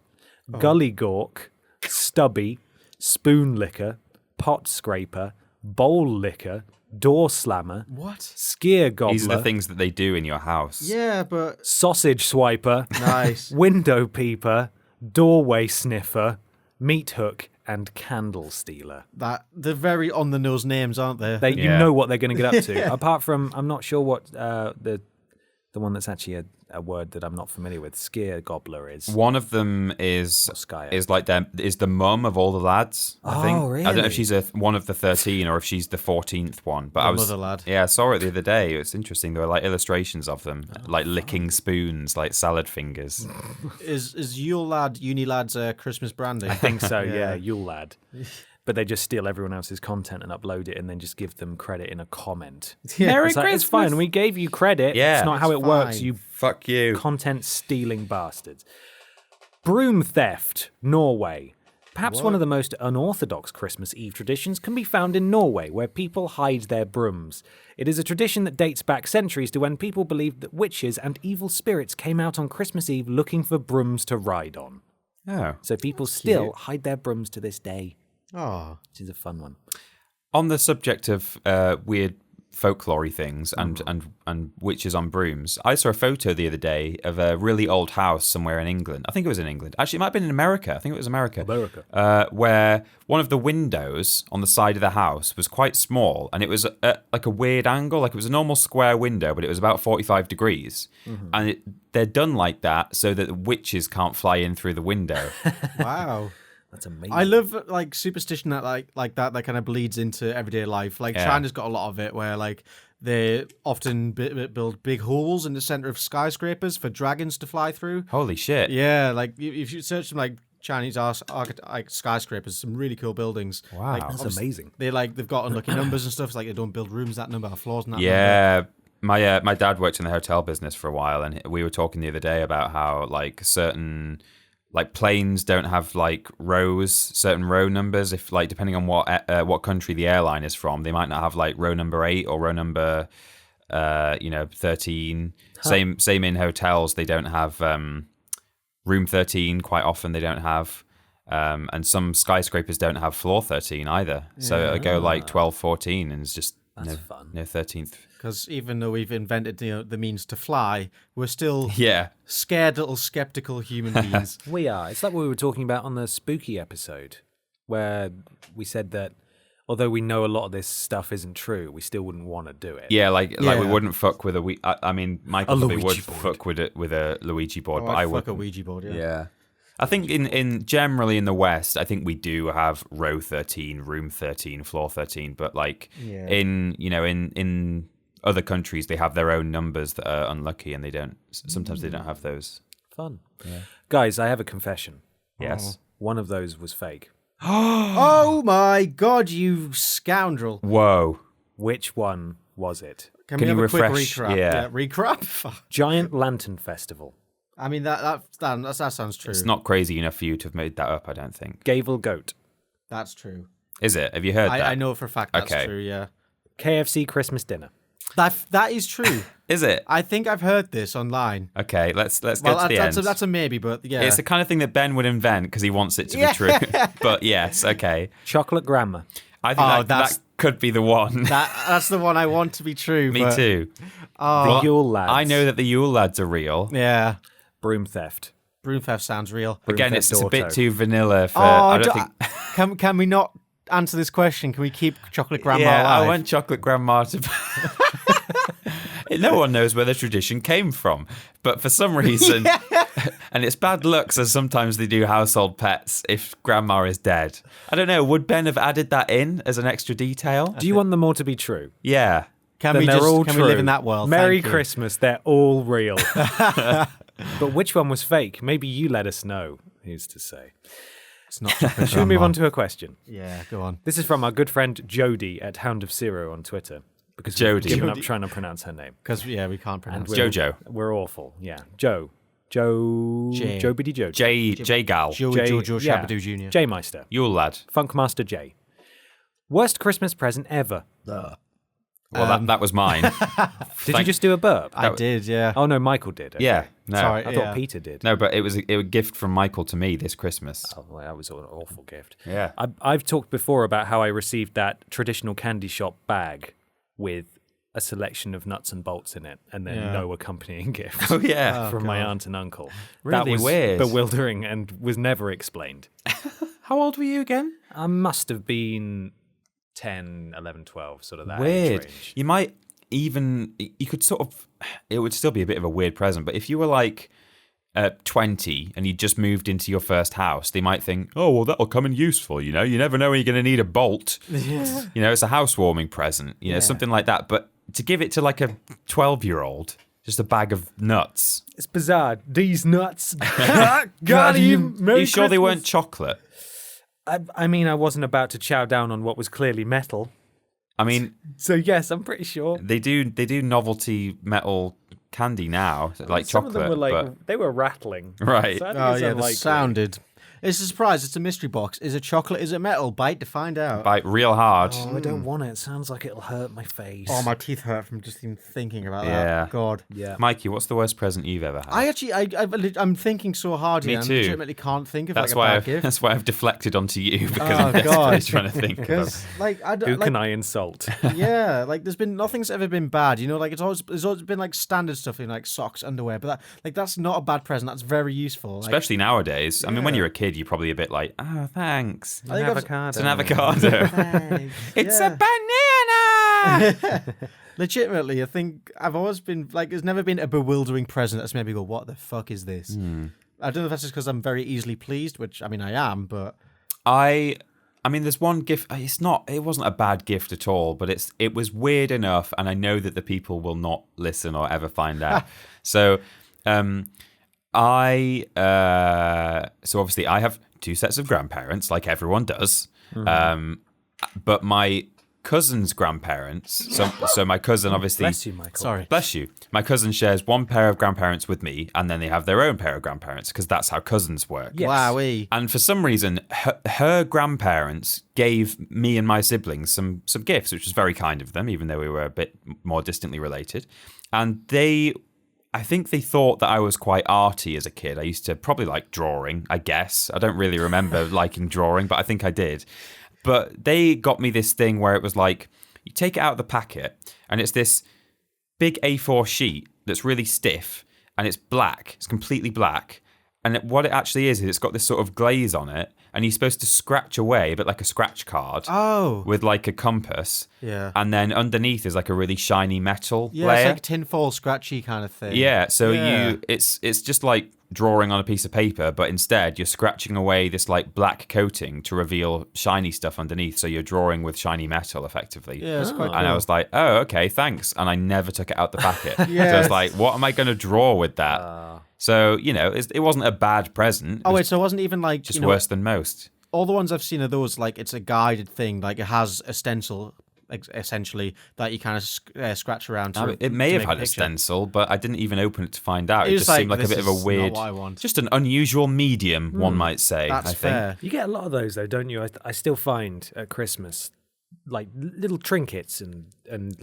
Gully Gawk, Stubby, Spoon Licker, Pot Scraper, Bowl Licker, Door Slammer, What? Skier Gobbler, These are the things that they do in your house. Yeah, but Sausage Swiper, nice. Window Peeper, Doorway Sniffer, Meat Hook, and Candle Stealer. They're very on the nose names, aren't they? You know what they're going to get up to. Apart from, I'm not sure what the one that's actually a word that I'm not familiar with. Skier Gobbler is. One of them is like the mum of all the lads. I think. really? I don't know if she's one of the 13 or if she's the 14th one. But mother lad. Yeah, I saw it the other day. It's interesting. There were like illustrations of them, like licking spoons, like salad fingers. Is Yule Lad Uni Lad's Christmas branding? I think so, yeah, Yule Lad. But they just steal everyone else's content and upload it and then just give them credit in a comment. Merry It's like, it's fine, we gave you credit. Yeah. It's not how It's it works, fine. you Fuck you. content stealing bastards. Broom theft, Norway. Perhaps one of the most unorthodox Christmas Eve traditions can be found in Norway, where people hide their brooms. It is a tradition that dates back centuries to when people believed that witches and evil spirits came out on Christmas Eve looking for brooms to ride on. Oh. So people still hide their brooms to this day, Oh, which is a fun one. On the subject of weird folklore things and witches on brooms, I saw a photo the other day of a really old house somewhere in England. I think it was in England. Actually, it might have been in America. I think it was America. Where one of the windows on the side of the house was quite small, and it was at like a weird angle. Like it was a normal square window, but it was about 45 degrees. And they're done like that so that the witches can't fly in through the window. wow. That's amazing. I love like superstition that like that kind of bleeds into everyday life. Like China's got a lot of it where like they often build big holes in the center of skyscrapers for dragons to fly through. Holy shit. Yeah, like if you search some like Chinese like skyscrapers, some really cool buildings. Wow. Like, That's obviously, amazing. they've got unlucky numbers and stuff. It's like they don't build rooms that number, or floors and that number. Yeah. My dad worked in the hotel business for a while, and we were talking the other day about how like certain like planes don't have like certain row numbers. If like depending on what country the airline is from, they might not have like row number 8 or row number 13. Same in hotels. They don't have room 13 quite often. They don't have. And some skyscrapers don't have floor 13 either. So I go like 12, 14 and it's just fun. No 13th. Because even though we've invented the means to fly, we're still Yeah. scared little skeptical human beings. We are. It's like what we were talking about on the spooky episode, where we said that although we know a lot of this stuff isn't true, we still wouldn't want to do it. Yeah, like we wouldn't fuck with I mean, Michael probably would fuck with a Luigi board, but I fuck wouldn't. a Ouija board, Yeah. I think in generally in the West, I think we do have row 13, room 13, floor 13, but like in other countries they have their own numbers that are unlucky and sometimes they don't have those. Fun. Yeah. Guys, I have a confession. Yes. One of those was fake. Oh my God, you scoundrel. Whoa. Which one was it? Can you we have a quick refresh? recap? Yeah. Recap? Giant Lantern Festival. I mean, that sounds true. It's not crazy enough for you to have made that up, I don't think. Gavel Goat. That's true. Is it? Have you heard that? I know for a fact that's Okay. true, yeah. KFC Christmas dinner. That is true. Is it? I think I've heard this online. Okay, let's get to the end. That's a maybe, but yeah. It's the kind of thing that Ben would invent because he wants it to be true. But yes, okay. Chocolate Grandma. I think that could be the one. That's the one I want to be true. Me too. The Yule Lads. I know that the Yule Lads are real. Yeah. Broom Theft. Broom theft sounds real. Again, it's a bit too vanilla for. Oh, I don't think. Can we not answer this question? Can we keep Chocolate Grandma Yeah, alive? I want Chocolate Grandma to. No one knows where the tradition came from, but for some reason, and it's bad luck, so sometimes they do household pets if Grandma is dead. I don't know. Would Ben have added that in as an extra detail? Do you want them all to be true? Yeah. Can Then we they're just all can true. we live in that world? Merry Thank you. Christmas. They're all real. But which one was fake? Maybe you let us know. Who's to say? It's not Chocolate Should we move Grandma. on to a question? Yeah, go on. This is from our good friend Jody at Hound of Zero on Twitter. Because Jody. we've given up trying to pronounce her name. Because we can't pronounce we're- it. Jojo. We're awful. Yeah. Joe. Jay. Joe Biddy Joe. J Gal. Joey Jojo Shabadoo Jr. J Meister. Yule Lad. Funkmaster J. Worst Christmas present ever. Well, that was mine. Did you just do a burp? I did, yeah. Oh no, Michael did. Okay. Yeah. No. Sorry. I thought Peter did. No, but it was a gift from Michael to me this Christmas. Oh, well, that was an awful gift. Yeah. I've talked before about how I received that traditional candy shop bag with a selection of nuts and bolts in it, and then no accompanying gift Oh yeah. from my aunt and uncle. Really that was weird. bewildering and was never explained. How old were you again? I must have been 10, 11, 12, sort of that age Weird. range. You might even you could sort of. It would still be a bit of a weird present, but if you were like 20 and you just moved into your first house, they might think, oh, well, that'll come in useful, you know? You never know when you're going to need a bolt. Yeah. You know, it's a housewarming present, you know, something like that. But to give it to like a 12-year-old, just a bag of nuts. It's bizarre. These nuts. Got him. Are you sure they weren't chocolate? I mean, I wasn't about to chow down on what was clearly metal. I mean, So yes, I'm pretty sure. they do novelty metal candy now, like Some chocolate. of them were like but, they were rattling. right. So I think Oh it's yeah, unlikely. that sounded. It's a surprise. It's a mystery box. Is it chocolate? Is it metal? Bite to find out. Bite real hard. Oh, I don't want it. It sounds like it'll hurt my face. Oh, my teeth hurt from just even thinking about Yeah. that. God. Yeah. Mikey, what's the worst present you've ever had? I'm thinking so hard Me here. too. I legitimately can't think of That's like a why bad I've, gift. that's why I've deflected onto you because Oh, I'm desperately God. trying to think of Because like I don't Who like, can I insult? yeah, like nothing's ever been bad. You know, like there's always been like standard stuff in like socks, underwear, but that's not a bad present. That's very useful. Like, especially nowadays. I mean, when Yeah. you're a kid, you're probably a bit like, oh, thanks. I think I've- It's an avocado. Thanks. It's Yeah. a banana. Legitimately, I think I've always been like, there's never been a bewildering present that's made me go, what the fuck is this? I don't know if that's just because I'm very easily pleased, which I mean I am, but I mean, there's one gift. It wasn't a bad gift at all, but it was weird enough, and I know that the people will not listen or ever find out. So, so obviously I have 2 sets of grandparents, like everyone does. But my cousin's grandparents. So my cousin obviously. Bless you, Michael. Sorry. Bless you. My cousin shares one pair of grandparents with me, and then they have their own pair of grandparents because that's how cousins work. Yes. Wowee. And for some reason, her grandparents gave me and my siblings some gifts, which was very kind of them, even though we were a bit more distantly related. And I think they thought that I was quite arty as a kid. I used to probably like drawing, I guess. I don't really remember liking drawing, but I think I did. But they got me this thing where it was like, you take it out of the packet, and it's this big A4 sheet that's really stiff, and it's black. It's completely black. And what it actually is it's got this sort of glaze on it, and you're supposed to scratch away, a bit like a scratch card, with like a compass. Yeah. And then underneath is like a really shiny metal Yeah, layer. it's like tinfoil scratchy kind of thing. Yeah, so Yeah. it's just like drawing on a piece of paper, but instead you're scratching away this like black coating to reveal shiny stuff underneath. So you're drawing with shiny metal, effectively. Yeah, it's quite cool. And I was like, oh, okay, thanks. And I never took it out the packet. Yeah. So I was like, what am I going to draw with that? So, it wasn't a bad present. Oh, wait, so it wasn't even like... Just worse than most. All the ones I've seen of those, like, it's a guided thing. Like, it has a stencil, essentially, that you kind of scratch around to It may to have make had a picture. stencil, but I didn't even open it to find out. It It's just like, seemed like a this bit of a is not weird... what I want. Just an unusual medium, one might say, That's I think. fair. You get a lot of those, though, don't you? I still find at Christmas, like little trinkets and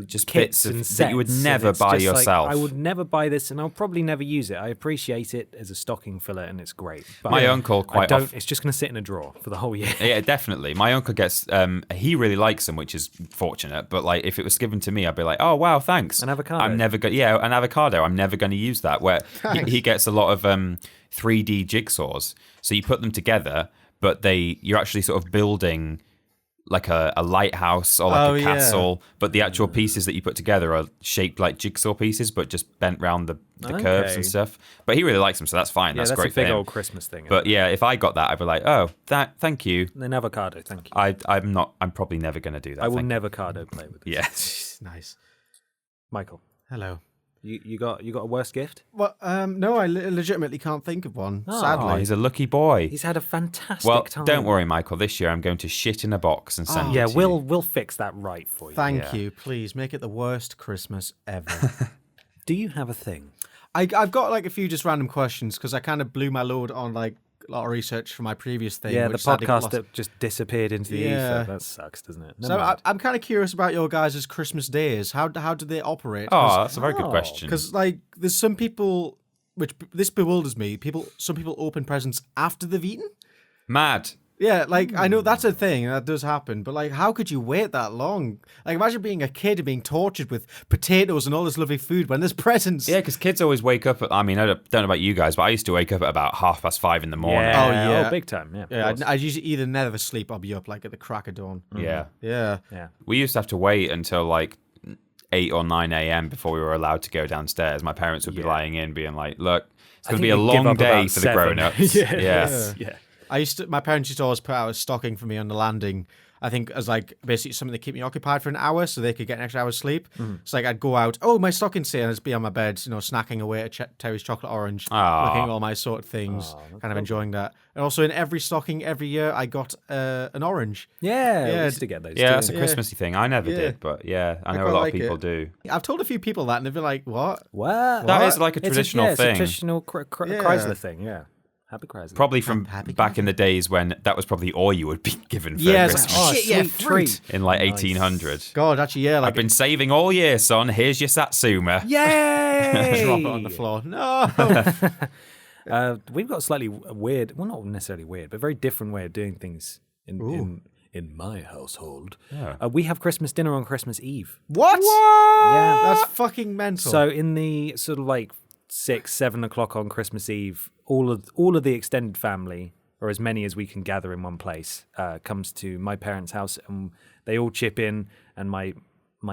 Just kits bits of- and that sets, you would and never it's buy just like, yourself. I would never buy this, and I'll probably never use it. I appreciate it as a stocking filler, and it's great. But My uncle I quite don't. often... It's just going to sit in a drawer for the whole year. Yeah, definitely. My uncle gets, he really likes them, which is fortunate. But like, if it was given to me, I'd be like, oh wow, thanks. An avocado. I'm never going. Yeah, an avocado. I'm never going to use that. Where he gets a lot of 3D jigsaws, so you put them together, but you're actually sort of building like a lighthouse or like a castle, but the actual pieces that you put together are shaped like jigsaw pieces, but just bent round the curves and stuff. But he really likes them, so that's fine. Yeah, that's that's great a big for him. old Christmas thing. But yeah, if I got that, I'd be like, oh, thank you. An avocado, thank you. I'm probably never going to do that. I will thank you. never cardo play with this. Yeah. Nice. Michael, Hello. you got a worse gift? Well, no, I legitimately can't think of one, Oh, sadly. he's a lucky boy. He's had a fantastic Well, time. don't worry, Michael. This year I'm going to shit in a box and send it Yeah, to we'll fix that right for you. Thank you. Please make it the worst Christmas ever. Do you have a thing? I've got like a few just random questions because I kind of blew my load on like a lot of research for my previous thing. Yeah, the which sadly got podcast lost. that just disappeared into the Yeah. ether. That sucks, doesn't it? So Never mind. I'm kind of curious about your guys' Christmas days. How do they operate? Oh, that's a very good question. Because like there's some people, which this bewilders me. Some people open presents after they've eaten. Mad. Yeah, like I know that's a thing that does happen, but like, how could you wait that long? Like, imagine being a kid and being tortured with potatoes and all this lovely food when there's presents. Yeah, because kids always wake up at, I mean, I don't know about you guys, but I used to wake up at about 5:30 in the morning. Oh, yeah. big time. Yeah, of Yeah, course. I'd usually either never sleep or be up like at the crack of dawn. Yeah. Yeah. yeah. We used to have to wait until like 8 or 9 a.m. before we were allowed to go downstairs. My parents would be lying in, being like, look, it's going to be a long day for the grown-ups. yeah. My parents used to always put out a stocking for me on the landing. I think as like basically something to keep me occupied for an hour so they could get an extra hour's sleep. So like I'd go out, oh, my stocking's here, and I'd be on my bed, snacking away at Terry's chocolate orange, looking at all my sort of things, kind of enjoying that. And also in every stocking every year, I got an orange. Yeah, we Yeah, used to get those. Yeah, too. that's a Christmassy thing. I never Yeah. did, but yeah, I know a quite lot of like people it. do. I've told a few people that, and they've been like, what? What? That is like a It's traditional It's a thing. traditional Yeah. Chrysler thing. Yeah, happy Chrysler. Probably from happy back in the days when that was probably all you would be given for Yeah, it's Christmas. like, Oh, shit, yeah, sweet fruit. In like 1800. God, actually, yeah, like I've been saving all year, son. Here's your Satsuma. Yay! drop it on the floor. No. We've got a slightly weird, well, not necessarily weird, but very different way of doing things in my household. Yeah. We have Christmas dinner on Christmas Eve. What? Yeah. That's fucking mental. So in the sort of like 6-7 o'clock on Christmas Eve, all of the extended family, or as many as we can gather in one place, comes to my parents' house, and they all chip in. And my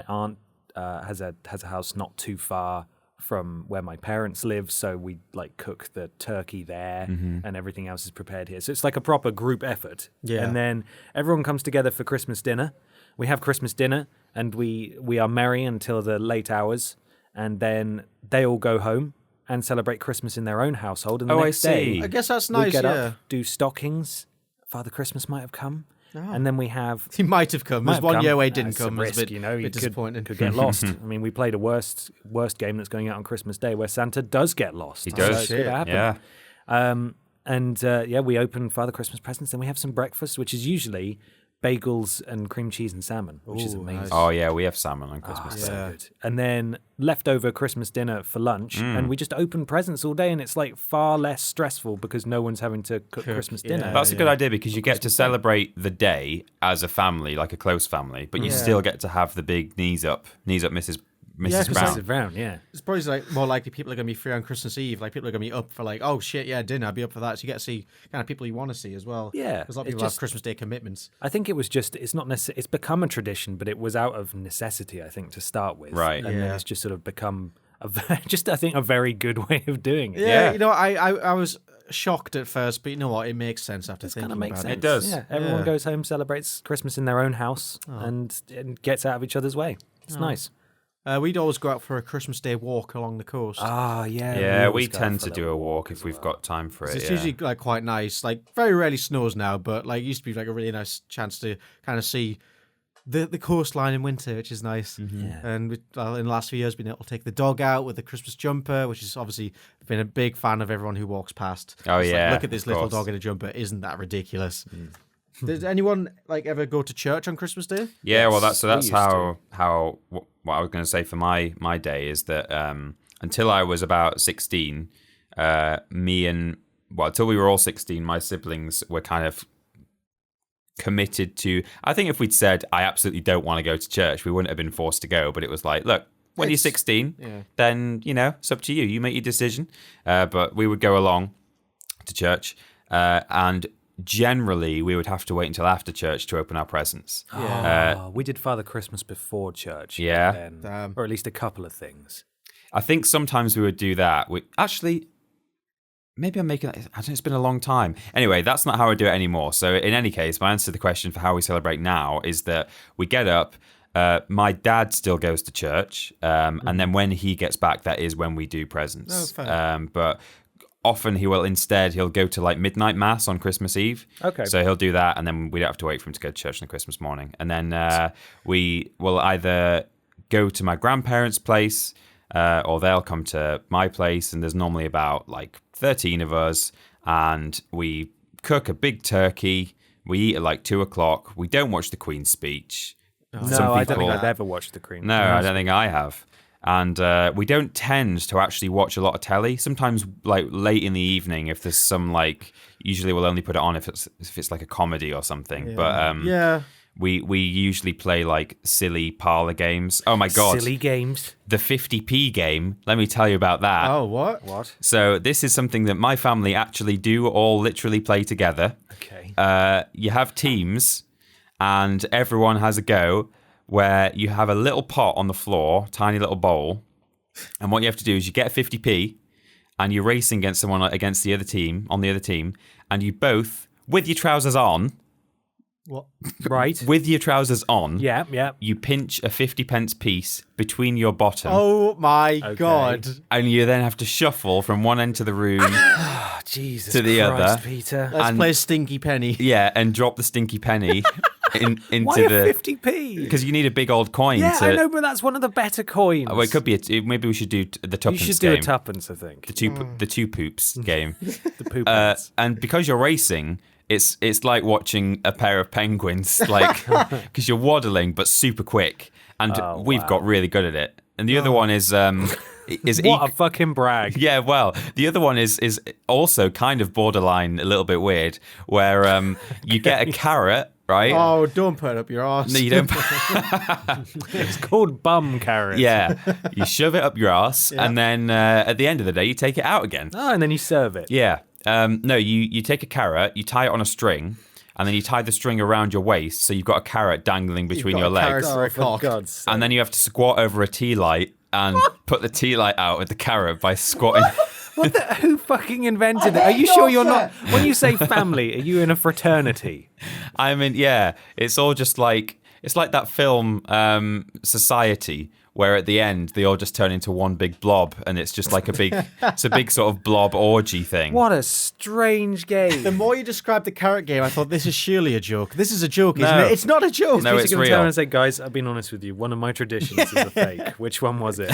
aunt has a house not too far from where my parents live, so we like cook the turkey there, and everything else is prepared here. So it's like a proper group effort. Yeah. And then everyone comes together for Christmas dinner. We have Christmas dinner, and we are merry until the late hours, and then they all go home and celebrate Christmas in their own household. And the Oh, I next day, see. I guess that's we nice, get yeah. up, do stockings. Father Christmas might have come, and then we have. He might have come. There's one year where he didn't It's a come. It was risk, a bit, you know, bit disappointing. could get lost. I mean, we played a worst game that's going out on Christmas Day where Santa does get lost. He does. So it could happen. Yeah. We open Father Christmas presents, then we have some breakfast, which is usually bagels and cream cheese and salmon, which is amazing. nice. Oh yeah, we have salmon on Christmas Day. So good. And then leftover Christmas dinner for lunch, and we just open presents all day, and it's like far less stressful because no one's having to cook Christmas dinner. That's a good idea because you get to celebrate the day as a family, like a close family, but you still get to have the big knees up Mrs. Brown. It's probably like more likely people are going to be free on Christmas Eve. Like people are going to be up for like, oh shit, yeah, dinner. I'd be up for that. So you get to see kind of people you want to see as well. Yeah, because a lot of people have Christmas Day commitments. I think it was just it's not necessarily it's become a tradition, but it was out of necessity. I think to start with, Right? And then it's just sort of become I think a very good way of doing it. Yeah. You know, I was shocked at first, but you know what? It makes sense after thinking about sense. it. It does. Yeah, everyone goes home, celebrates Christmas in their own house, and gets out of each other's way. It's nice. We'd always go out for a Christmas Day walk along the coast. Yeah, we tend to do a walk if we've got time for it. It's usually like quite nice. Like very rarely snows now, but like it used to be like a really nice chance to kind of see the coastline in winter, which is nice. And in the last few years, been able to take the dog out with the Christmas jumper, which is obviously been a big fan of everyone who walks past. Oh it's yeah, like, look at this little course. dog in a jumper. Isn't that ridiculous? Did anyone like ever go to church on Christmas Day? Yeah, well, that's how what I was going to say for my day is that until I was about 16, until we were all 16, my siblings were kind of committed to. I think if we'd said I absolutely don't want to go to church, we wouldn't have been forced to go. But it was like, look, when you're 16, then it's up to you. You make your decision. But we would go along to church, and generally we would have to wait until after church to open our presents. We did Father Christmas before church. Yeah. Or at least a couple of things. I think sometimes we would do that. Maybe I'm making that. I don't know, it's been a long time. Anyway, that's not how I do it anymore. So in any case, my answer to the question for how we celebrate now is that we get up. My dad still goes to church. And then when he gets back, that is when we do presents. Oh, fair. But often he'll go to like midnight mass on Christmas Eve. Okay. So he'll do that, and then we don't have to wait for him to go to church on Christmas morning. And then we will either go to my grandparents' place, or they'll come to my place, and there's normally about like 13 of us, and we cook a big turkey. We eat at like 2:00. We don't watch the Queen's speech. No, I don't think I've ever watched the Queen. No, I don't think I have. And we don't tend to actually watch a lot of telly. Sometimes, like late in the evening, if there's some usually we'll only put it on if it's like a comedy or something. But we usually play like silly parlor games. Oh my god, silly games. The 50p game. Let me tell you about that. Oh, what? So this is something that my family actually do all literally play together. Okay. You have teams, and everyone has a go. Where you have a little pot on the floor, tiny little bowl, and what you have to do is you get a 50p, and you're racing against someone against the other team, and you both, with your trousers on, What? Right. with your trousers on, Yeah. you pinch a 50p piece between your bottom, Oh my god. and you then have to shuffle from one end to the room Oh, Jesus to the Christ, other. Peter. Let's play Stinky Penny. Yeah, and drop the stinky penny into Why a the 50p? because you need a big old coin. Yeah, to, I know, but that's one of the better coins. Well, it could be. Maybe we should do the tuppence You should game. do a tuppence, I think. The two poops game. The poop ones. And because you're racing, it's like watching a pair of penguins, like because you're waddling but super quick, and we've got really good at it. And the other one is What a fucking brag. yeah, well, the other one is also kind of borderline, a little bit weird, where you get a carrot, right? Oh, don't put it up your arse. No, you don't. It's called bum carrot. Yeah, you shove it up your ass, and then at the end of the day, you take it out again. Oh, and then you serve it. Yeah. No, you take a carrot, you tie it on a string, and then you tie the string around your waist, so you've got a carrot dangling between your legs. Carrot for a cock. God's sake. And then you have to squat over a tea light and put the tea light out with the carrot by squatting. Who fucking invented it? Are you sure you're not... When you say family, are you in a fraternity? I mean, yeah, it's all just like... It's like that film, Society, where at the end they all just turn into one big blob, and it's just like it's a big sort of blob orgy thing. What a strange game. The more you describe the carrot game, I thought this is surely a joke. This is a joke, isn't it? It's not a joke. No, it's Going to real. turn and say, guys, I've been honest with you. One of my traditions is a fake. Which one was it?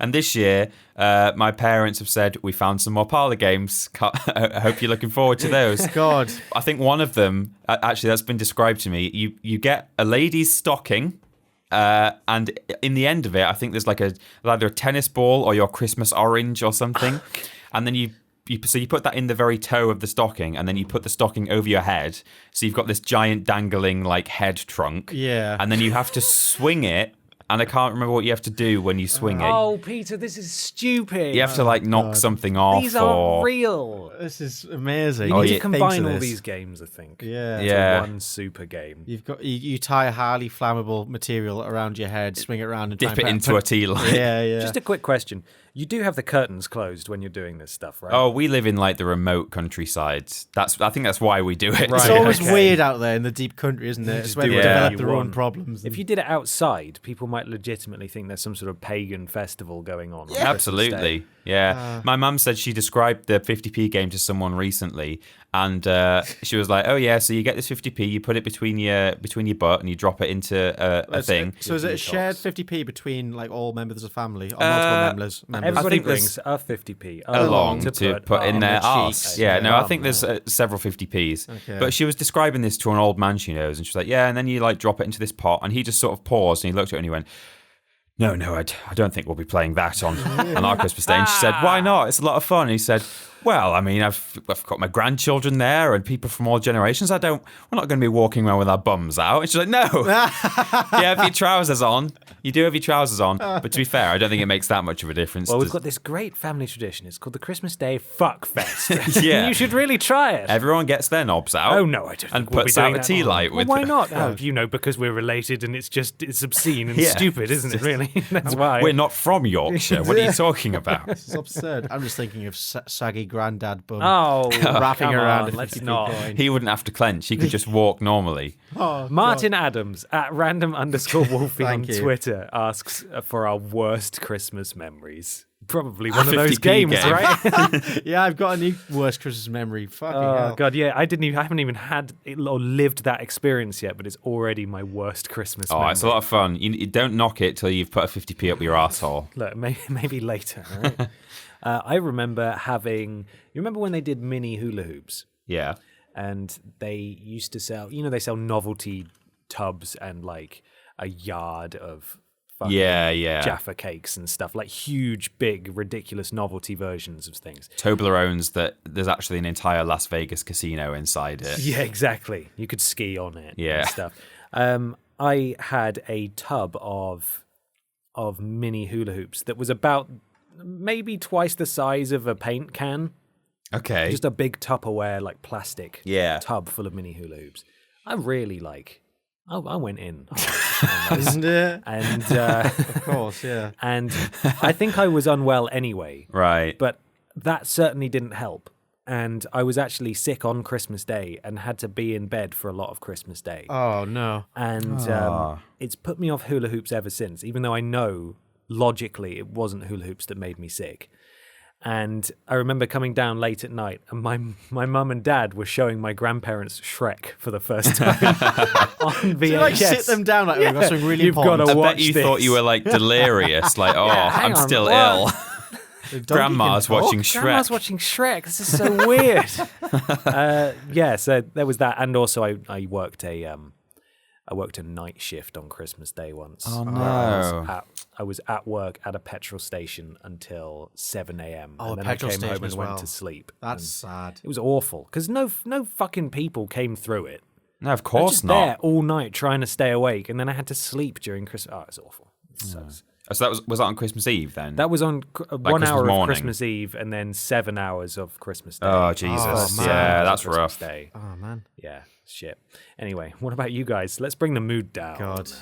And this year, my parents have said we found some more parlor games. I hope you're looking forward to those. God. I think one of them, actually, that's been described to me. You get a lady's stocking. And in the end of it, I think there's like either a tennis ball or your Christmas orange or something, and then you put that in the very toe of the stocking, and then you put the stocking over your head, so you've got this giant dangling like head trunk. Yeah. And then you have to swing it, and I can't remember what you have to do when you swing it. Oh, Peter, this is stupid. You have to like knock something off. These aren't real. This is amazing. You need to Think combine of all this. these games, I think. Yeah. Yeah. One super game. You've got you tie a highly flammable material around your head, swing it around, and Dip try it and into a tea light. Yeah. Just a quick question. You do have the curtains closed when you're doing this stuff, right? Oh, we live in like the remote countryside. I think that's why we do it. Right. It's always Okay. weird out there in the deep country, isn't it? It's where do they whatever develop you their own want. problems. If you did it outside, people might legitimately think there's some sort of pagan festival going on. Christmas Absolutely. Day. Yeah. My mum said she described the 50p game to someone recently, and she was like, "Oh yeah, so you get this 50p, you put it between your butt, and you drop it into a thing." So is it a shared 50p between like all members of the family or multiple members? Everybody think there's- brings a 50p Along to put in on their the arse. cheeks. Yeah, no, I Oh, think there's several 50p's. Okay. But she was describing this to an old man she knows, and she was like, "Yeah," and then you like drop it into this pot, and he just sort of paused and he looked at her and he went, No, I don't think we'll be playing that on our Christmas Day. And she said, "Why not? It's a lot of fun." And he said, "Well, I mean, I've got my grandchildren there and people from all generations. We're not going to be walking around with our bums out." And she's like, "No, you have your trousers on. You do have your trousers on." But to be fair, I don't think it makes that much of a difference. Well, we've got this great family tradition. It's called the Christmas Day Fuck Fest. Yeah. You should really try it. Everyone gets their knobs out. Oh no, I don't. And think we'll puts be doing out a that. tea light Well, with why it. not? Oh, because we're related and it's obscene and Yeah. stupid, isn't it? Really, that's why. We're not from Yorkshire. What are you talking about? It's absurd. I'm just thinking of saggy granddad bum Oh, wrapping come around on, a let's 50p not. coin. He wouldn't have to clench. He could just walk normally. Martin Adams at random_Wolfie on Thank you. Twitter asks for our worst Christmas memories. Probably one of 50p those games, game. right? Yeah, I've got a new worst Christmas memory. Fucking Oh hell. god, yeah. I haven't even had it or lived that experience yet, but it's already my worst Christmas Oh, memory. it's a lot of fun. You don't knock it till you've put a 50p up your arsehole. Look, maybe later. All right? I remember having. You remember when they did mini hula hoops, Yeah. and they used to sell. They sell novelty tubs and like a yard of fucking Yeah. Jaffa cakes and stuff, like huge, big, ridiculous novelty versions of things. Toblerones that there's actually an entire Las Vegas casino inside it. Yeah, exactly. You could ski on it. Yeah. And stuff. I had a tub of mini hula hoops that was about maybe twice the size of a paint can. Okay. Just a big Tupperware, like plastic Yeah. tub full of mini hula hoops. I really I went in hard on those. Isn't it? And Of course, yeah. and I think I was unwell anyway, Right. but that certainly didn't help. And I was actually sick on Christmas Day and had to be in bed for a lot of Christmas Day. Oh, no. And it's put me off hula hoops ever since, even though I know logically it wasn't hula hoops that made me sick. And I remember coming down late at night, and my mum and dad were showing my grandparents Shrek for the first time on VHS. Do you like sit them down like we've got something really You've important? gotta I watch bet you this. thought you were like delirious, like, hang I'm on, still what? ill. Donkey Grandma's can talk. watching Shrek. Grandma's watching Shrek. This is so weird. So there was that, and also I worked a night shift on Christmas Day once. Oh, no. I was at work at a petrol station until 7 a.m. Oh, and then a petrol I came station home and as went well. to sleep. That's And sad. it was awful because no fucking people came through it. No, of I was course just not. there all night trying to stay awake, and then I had to sleep during Christmas. Oh, it's awful. It sucks. So that was that on Christmas Eve then? That was on 1 Christmas hour morning. of Christmas Eve and then 7 hours of Christmas Day. Oh, Jesus. Oh, man. Yeah, that's Christmas rough. Day. Oh, man. Yeah, shit. Anyway, what about you guys? Let's bring the mood down. God.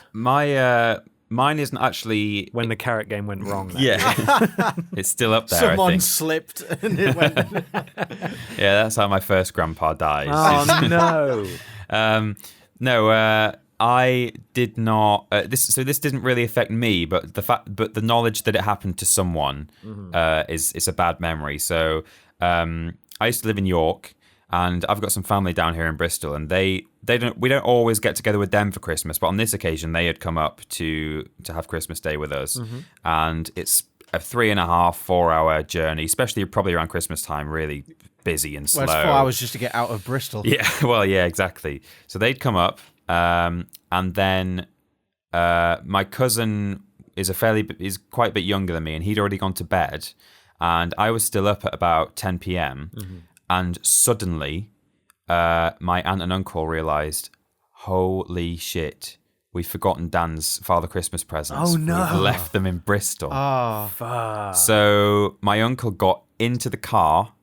Mine isn't actually. When the carrot game went wrong. that Yeah. It's still up there, I Someone think. slipped and it went. Yeah, that's how my first grandpa dies. Oh, no. No, I did not. This didn't really affect me, but the knowledge that it happened to someone is a bad memory. So I used to live in York, and I've got some family down here in Bristol, and we don't always get together with them for Christmas, but on this occasion they had come up to have Christmas Day with us, and it's a 3.5-4 hour journey, especially probably around Christmas time, really busy and slow. Well, it's 4 hours just to get out of Bristol. Yeah, well, yeah, exactly. So they'd come up, and then my cousin is quite a bit younger than me, and he'd already gone to bed, and I was still up at about 10 p.m. And suddenly, my aunt and uncle realised, holy shit, we've forgotten Dan's Father Christmas presents. Oh, no. We've left them in Bristol. Oh, fuck. So my uncle got into the car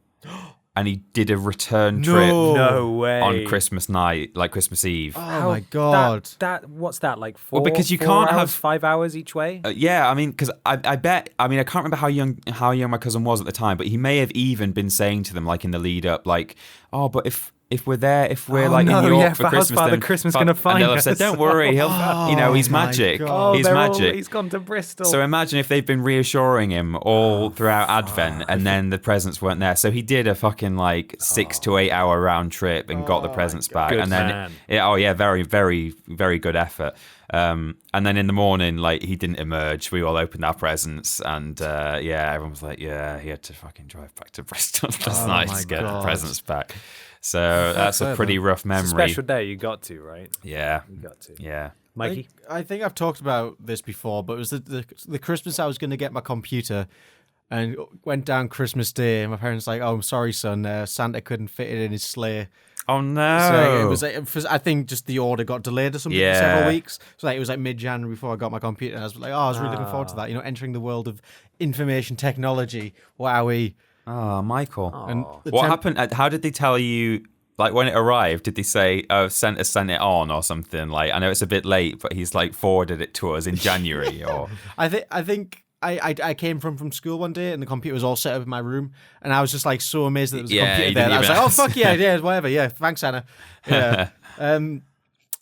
and he did a return trip No way. on Christmas night, like Christmas Eve. oh my God. What's that, like 4 Well, because you 4 can't hours, have 5 hours each way? Yeah, I mean, because I bet, I can't remember how young my cousin was at the time, but he may have even been saying to them, like in the lead up, like, oh, but if we're there, if we're in York for how's Christmas, Father then Christmas gonna find and they'll have us? said, don't worry, he'll, he's my magic. God. He's magic. He's gone to Bristol. So imagine if they've been reassuring him all throughout Advent, and then the presents weren't there. So he did a fucking 6 to 8 hour round trip and got the presents back. Good and man. then, very, very, very good effort. And then in the morning, he didn't emerge. We all opened our presents, and everyone was like, yeah, he had to fucking drive back to Bristol last night to get the presents back. So that's a pretty rough memory. It's a special day. You got to, right? Yeah. You got to. Yeah. Mikey? I think I've talked about this before, but it was the Christmas I was going to get my computer, and went down Christmas Day, and my parents were like, oh, I'm sorry, son, Santa couldn't fit it in his sleigh. Oh, no. So it was I think just the order got delayed or something for several weeks. So it was mid-January before I got my computer, and I was like, I was really looking forward to that. Entering the world of information technology. Wowee. Oh, Michael. And what happened? How did they tell you? When it arrived, did they say, "Oh, Santa sent it on" or something? I know it's a bit late, but he's forwarded it to us in January. Or I think I came from school one day, and the computer was all set up in my room, and I was just so amazed that there was a computer there. I was like, "Oh fuck yeah, whatever, yeah, thanks, Santa." Yeah.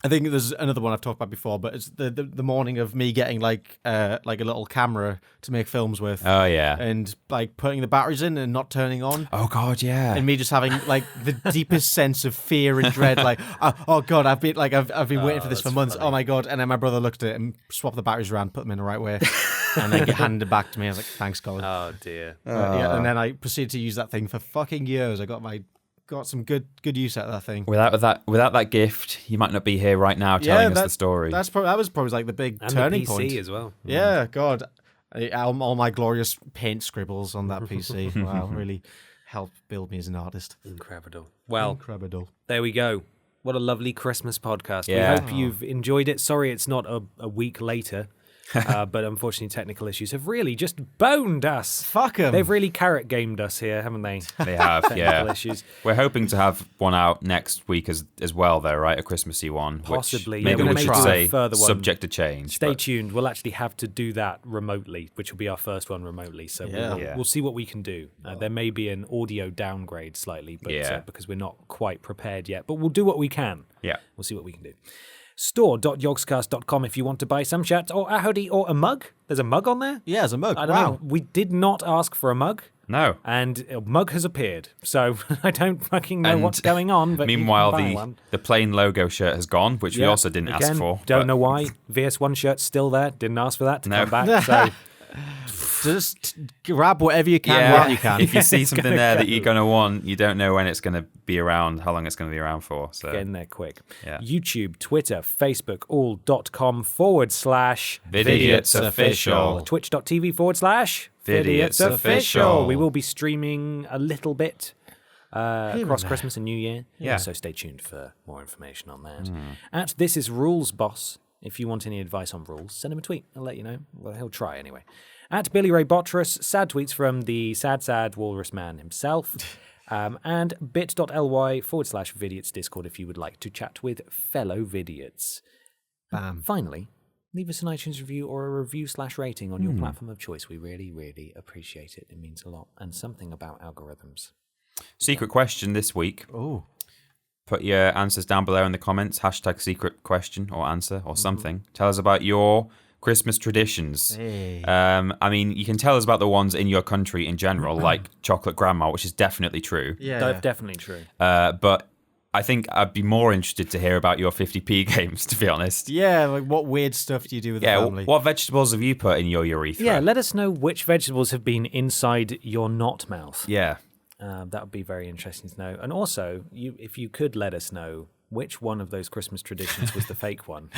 I think there's another one I've talked about before, but it's the morning of me getting a little camera to make films with. Oh yeah. And putting the batteries in and not turning on. Oh god, yeah. And me just having the deepest sense of fear and dread, oh god, I've been waiting for this for months. Funny. Oh my god! And then my brother looked at it and swapped the batteries around, put them in the right way, and then handed it back to me. I was like, thanks, Colin. Oh dear. Yeah, and then I proceeded to use that thing for fucking years. I got some good use out of that thing. Without that gift, you might not be here right now telling us the story. That was probably the big and turning the PC point as well. Yeah, God, all my glorious paint scribbles on that PC. Wow, really helped build me as an artist. Incredible. Well, incredible. There we go. What a lovely Christmas podcast. Yeah. We hope you've enjoyed it. Sorry it's not a week later. But unfortunately, technical issues have really just boned us. Fuck 'em. They've really carrot gamed us here, haven't they? They have, Technical issues. We're hoping to have one out next week as well, though, right? A Christmassy one. Possibly. Which maybe we're we gonna should try. say Further one. subject to change. Stay tuned. We'll actually have to do that remotely, which will be our first one remotely. So we'll see what we can do. There may be an audio downgrade slightly, but because we're not quite prepared yet. But we'll do what we can. Yeah. We'll see what we can do. Store.yogscast.com if you want to buy some shirts or a hoodie or a mug. There's a mug on there? Yeah, there's a mug. I don't know. We did not ask for a mug. No. And a mug has appeared. So I don't fucking know what's going on. But meanwhile, you can buy one. the plain logo shirt has gone, which we also didn't ask for. Don't know why. VS1 shirt's still there. Didn't ask for that to come back. So just grab whatever you can while you can. If you see something there that you're going to want, you don't know when it's going to be around, how long it's going to be around for. So get in there quick. Yeah. YouTube, Twitter, Facebook, all.com/Vidiots Official. Twitch.tv/Vidiots Official. We will be streaming a little bit across Christmas and New Year. Yeah. So stay tuned for more information on that. At This Is Rules Boss, if you want any advice on rules, send him a tweet. I'll let you know. Well, he'll try anyway. At Billy Ray Bottress, sad tweets from the sad walrus man himself. And bit.ly/Vidiots Discord if you would like to chat with fellow Vidiots. Bam. Finally, leave us an iTunes review or a review/rating on your platform of choice. We really, really appreciate it. It means a lot. And something about algorithms. Secret question this week. Oh. Put your answers down below in the comments. # secret question or answer or something. Tell us about your Christmas traditions. Hey. I mean, you can tell us about the ones in your country in general, like chocolate grandma, which is definitely true. Yeah. Definitely true. But I think I'd be more interested to hear about your 50p games, to be honest. Yeah, like what weird stuff do you do with the family? What vegetables have you put in your urethra? Yeah, let us know which vegetables have been inside your not mouth. Yeah. That would be very interesting to know. And also, if you could let us know which one of those Christmas traditions was the fake one.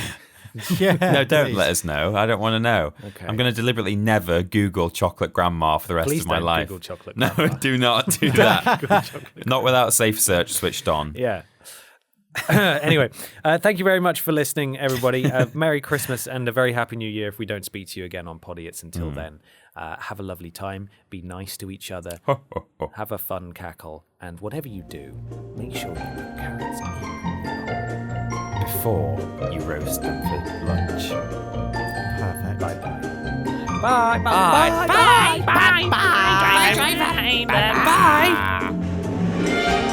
Yeah. No, don't please. let us know. I don't want to know. Okay. I'm going to deliberately never Google chocolate grandma for the rest Please of my don't life. Google chocolate No, grandma. do not do that. Not without safe search switched on. Yeah. Anyway, thank you very much for listening, everybody. Merry Christmas and a very Happy New Year if we don't speak to you again on Podiots until then. Have a lovely time. Be nice to each other. Have a fun cackle. And whatever you do, make sure you put carrots in Before you roast them for lunch. Perfect. Bye-bye. Bye, bye, bye, bye, bye, bye, bye, bye, bye, bye.